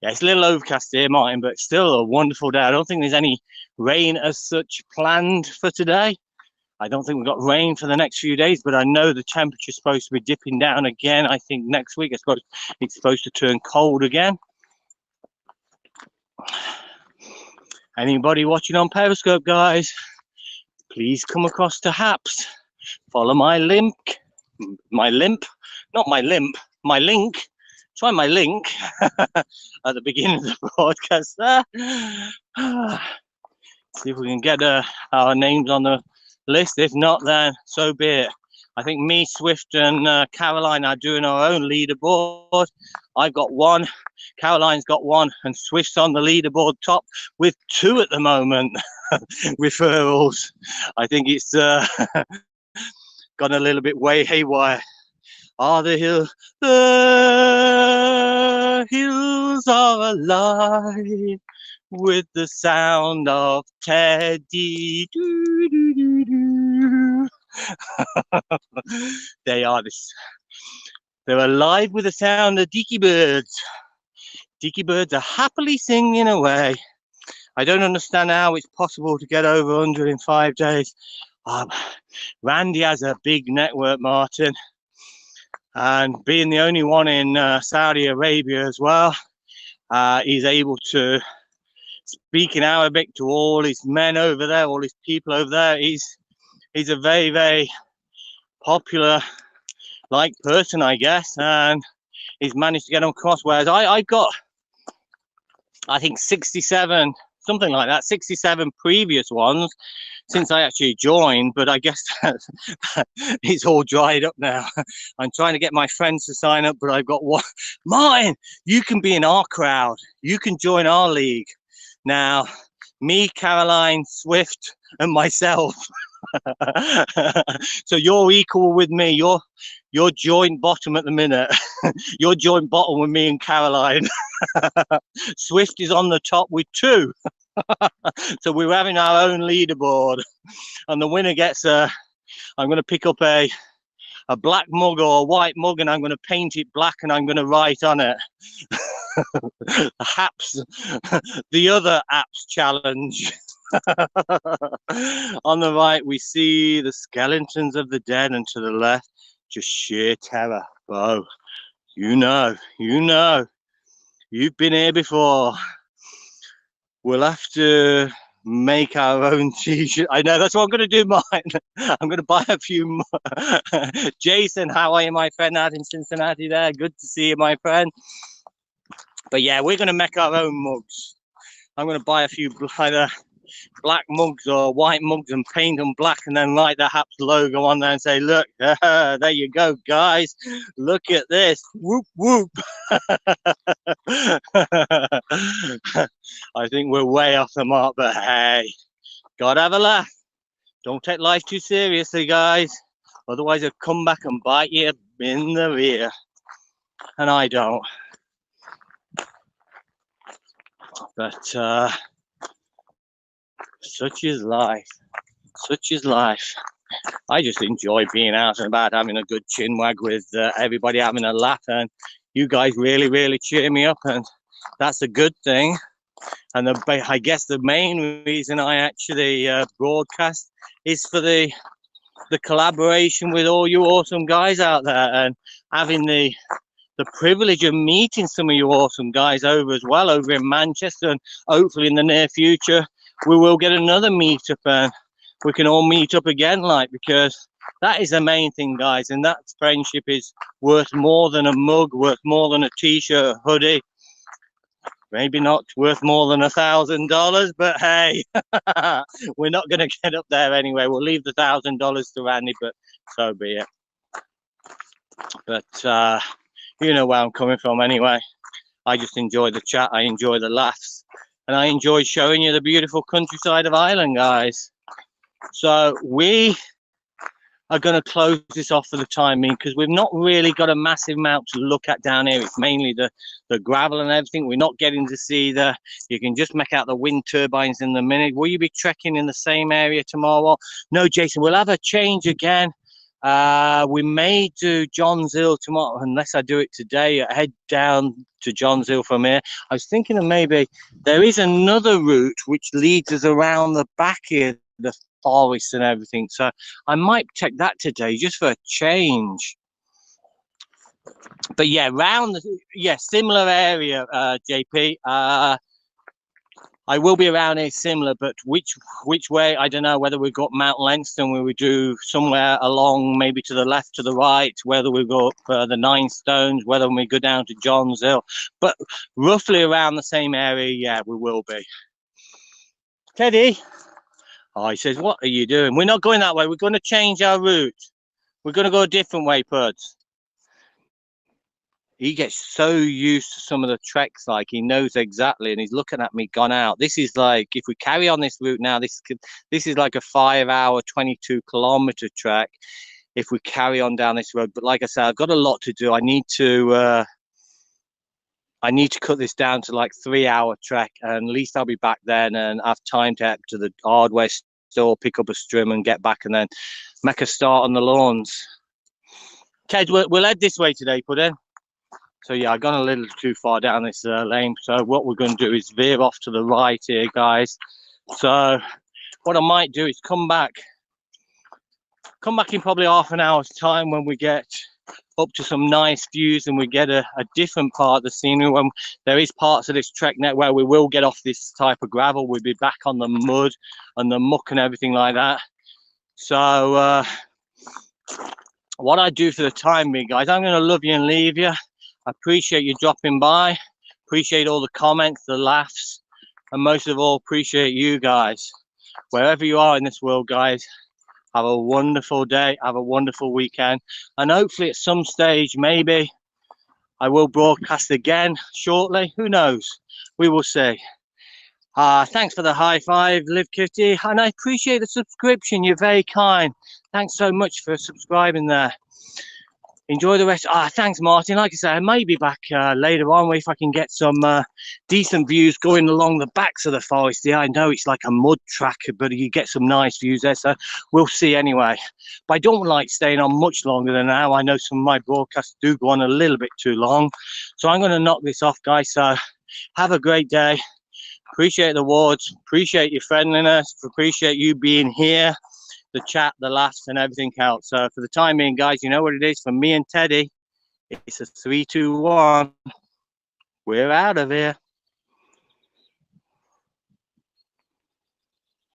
Yeah, it's a little overcast here, Martin, but still a wonderful day. I don't think there's any rain as such planned for today. I don't think we've got rain for the next few days, but I know the temperature's supposed to be dipping down again. I think next week it's supposed to turn cold again. Anybody watching on Periscope, guys, please come across to Haps. Follow my link. Try my link at the beginning of the broadcast there. See if we can get our names on the list. If not, then so be it. I think me, Swift, and Caroline are doing our own leaderboard. I've got one, Caroline's got one, and Swift's on the leaderboard top with 2 at the moment. Referrals. I think it's gone a little bit way haywire. The hills are alive with the sound of Teddy. Doo, doo, doo, doo. They're alive with the sound of Dicky birds. Dicky birds are happily singing away. I don't understand how it's possible to get over 100 in 5 days. Randy has a big network, Martin. And being the only one in Saudi Arabia as well, he's able to speak in Arabic to all his men over there, all his people over there. He's a very, very popular person, I guess, and he's managed to get them across. Whereas I've got, I think, 67 something like that, 67 previous ones since I actually joined, but I guess it's all dried up now. I'm trying to get my friends to sign up, but I've got one. Martin, you can be in our crowd. You can join our league. Now, me, Caroline, Swift, and myself. So you're equal with me. You're joint bottom at the minute. You're joint bottom with me and Caroline. Swift is on the top with 2. So we're having our own leaderboard, and the winner gets I'm going to pick up a black mug or a white mug, and I'm going to paint it black, and I'm going to write on it perhaps the other apps challenge. On the right we see the skeletons of the dead, and to the left just sheer terror. Oh, you know, you've been here before. We'll have to make our own t-shirt. I know, that's what I'm going to do, mine. I'm going to buy a few more. Jason, how are you, my friend, out in Cincinnati there? Good to see you, my friend. But yeah, we're going to make our own mugs. I'm going to buy a few either black mugs or white mugs and paint them black, and then write the Haps logo on there and say, look, there you go, guys. Look at this. Whoop, whoop. I think we're way off the mark, but hey, gotta have a laugh. Don't take life too seriously, guys. Otherwise, it'll come back and bite you in the rear. And I don't. But such is life. Such is life. I just enjoy being out and about, having a good chinwag with everybody, having a laugh, and you guys really cheer me up, and that's a good thing. And I guess the main reason I actually broadcast is for the collaboration with all you awesome guys out there, and having the privilege of meeting some of you awesome guys over as well, over in Manchester, and hopefully in the near future we will get another meetup and we can all meet up again, like, because that is the main thing, guys, and that friendship is worth more than a mug, worth more than a t-shirt, hoodie. Maybe not worth more than $1,000, but hey, we're not going to get up there anyway. We'll leave the $1,000 to Randy, but so be it. But you know where I'm coming from anyway. I just enjoy the chat, I enjoy the laughs, and I enjoy showing you the beautiful countryside of Ireland, guys. So we are going to close this off for the time being, because we've not really got a massive amount to look at down here. It's mainly the gravel and everything. We're not getting to see you can just make out the wind turbines in the minute. Will you be trekking in the same area tomorrow? No, Jason, we'll have a change again. We may do Johns Hill tomorrow, unless I do it today. I head down to Johns Hill from here. I was thinking of maybe there is another route which leads us around the back here, the forest and everything, so I might check that today just for a change. But yeah, similar area, JP. I will be around here similar, but which way, I don't know. Whether we've got Mount Leinster, where we do somewhere along, maybe to the left, to the right, whether we go up the Nine Stones, whether we go down to Johns Hill, but roughly around the same area, yeah, we will be. Teddy, oh, he says, what are you doing? We're not going that way. We're going to change our route. We're going to go a different way, Puds. He gets so used to some of the treks, like he knows exactly, and he's looking at me gone out. This is like, if we carry on this route now, this is like a 5-hour, 22-kilometer trek if we carry on down this road. But like I said, I've got a lot to do. I need to cut this down to like 3-hour trek, and at least I'll be back then and have time to head to the hardware store, pick up a strim and get back, and then make a start on the lawns. Ted, we'll head this way today, Puddin'. So yeah, I've gone a little too far down this lane. So what we're going to do is veer off to the right here, guys. So what I might do is come back in probably half an hour's time, when we get up to some nice views and we get a different part of the scenery. When there is parts of this trek net where we will get off this type of gravel, we'll be back on the mud and the muck and everything like that. So what I do for the time being, guys, I'm going to love you and leave you. I appreciate you dropping by. Appreciate all the comments, the laughs. and most of all, appreciate you guys. Wherever you are in this world, guys, have a wonderful day, have a wonderful weekend, and hopefully at some stage, maybe I will broadcast again shortly. Who knows? We will see. Thanks for the high five, Live Kitty, and I appreciate the subscription. You're very kind. Thanks so much for subscribing there. Enjoy the rest. Thanks, Martin. Like I said, I may be back later on if I can get some decent views going along the backs of the forest. Yeah, I know it's like a mud track, but you get some nice views there, so we'll see anyway. But I don't like staying on much longer than now. I know some of my broadcasts do go on a little bit too long, so I'm going to knock this off, guys. So have a great day. Appreciate the awards. Appreciate your friendliness. Appreciate you being here. The chat, the laughs, and everything else. So for the time being, guys, you know what it is. For me and Teddy, it's a 3, 2, 1. We're out of here.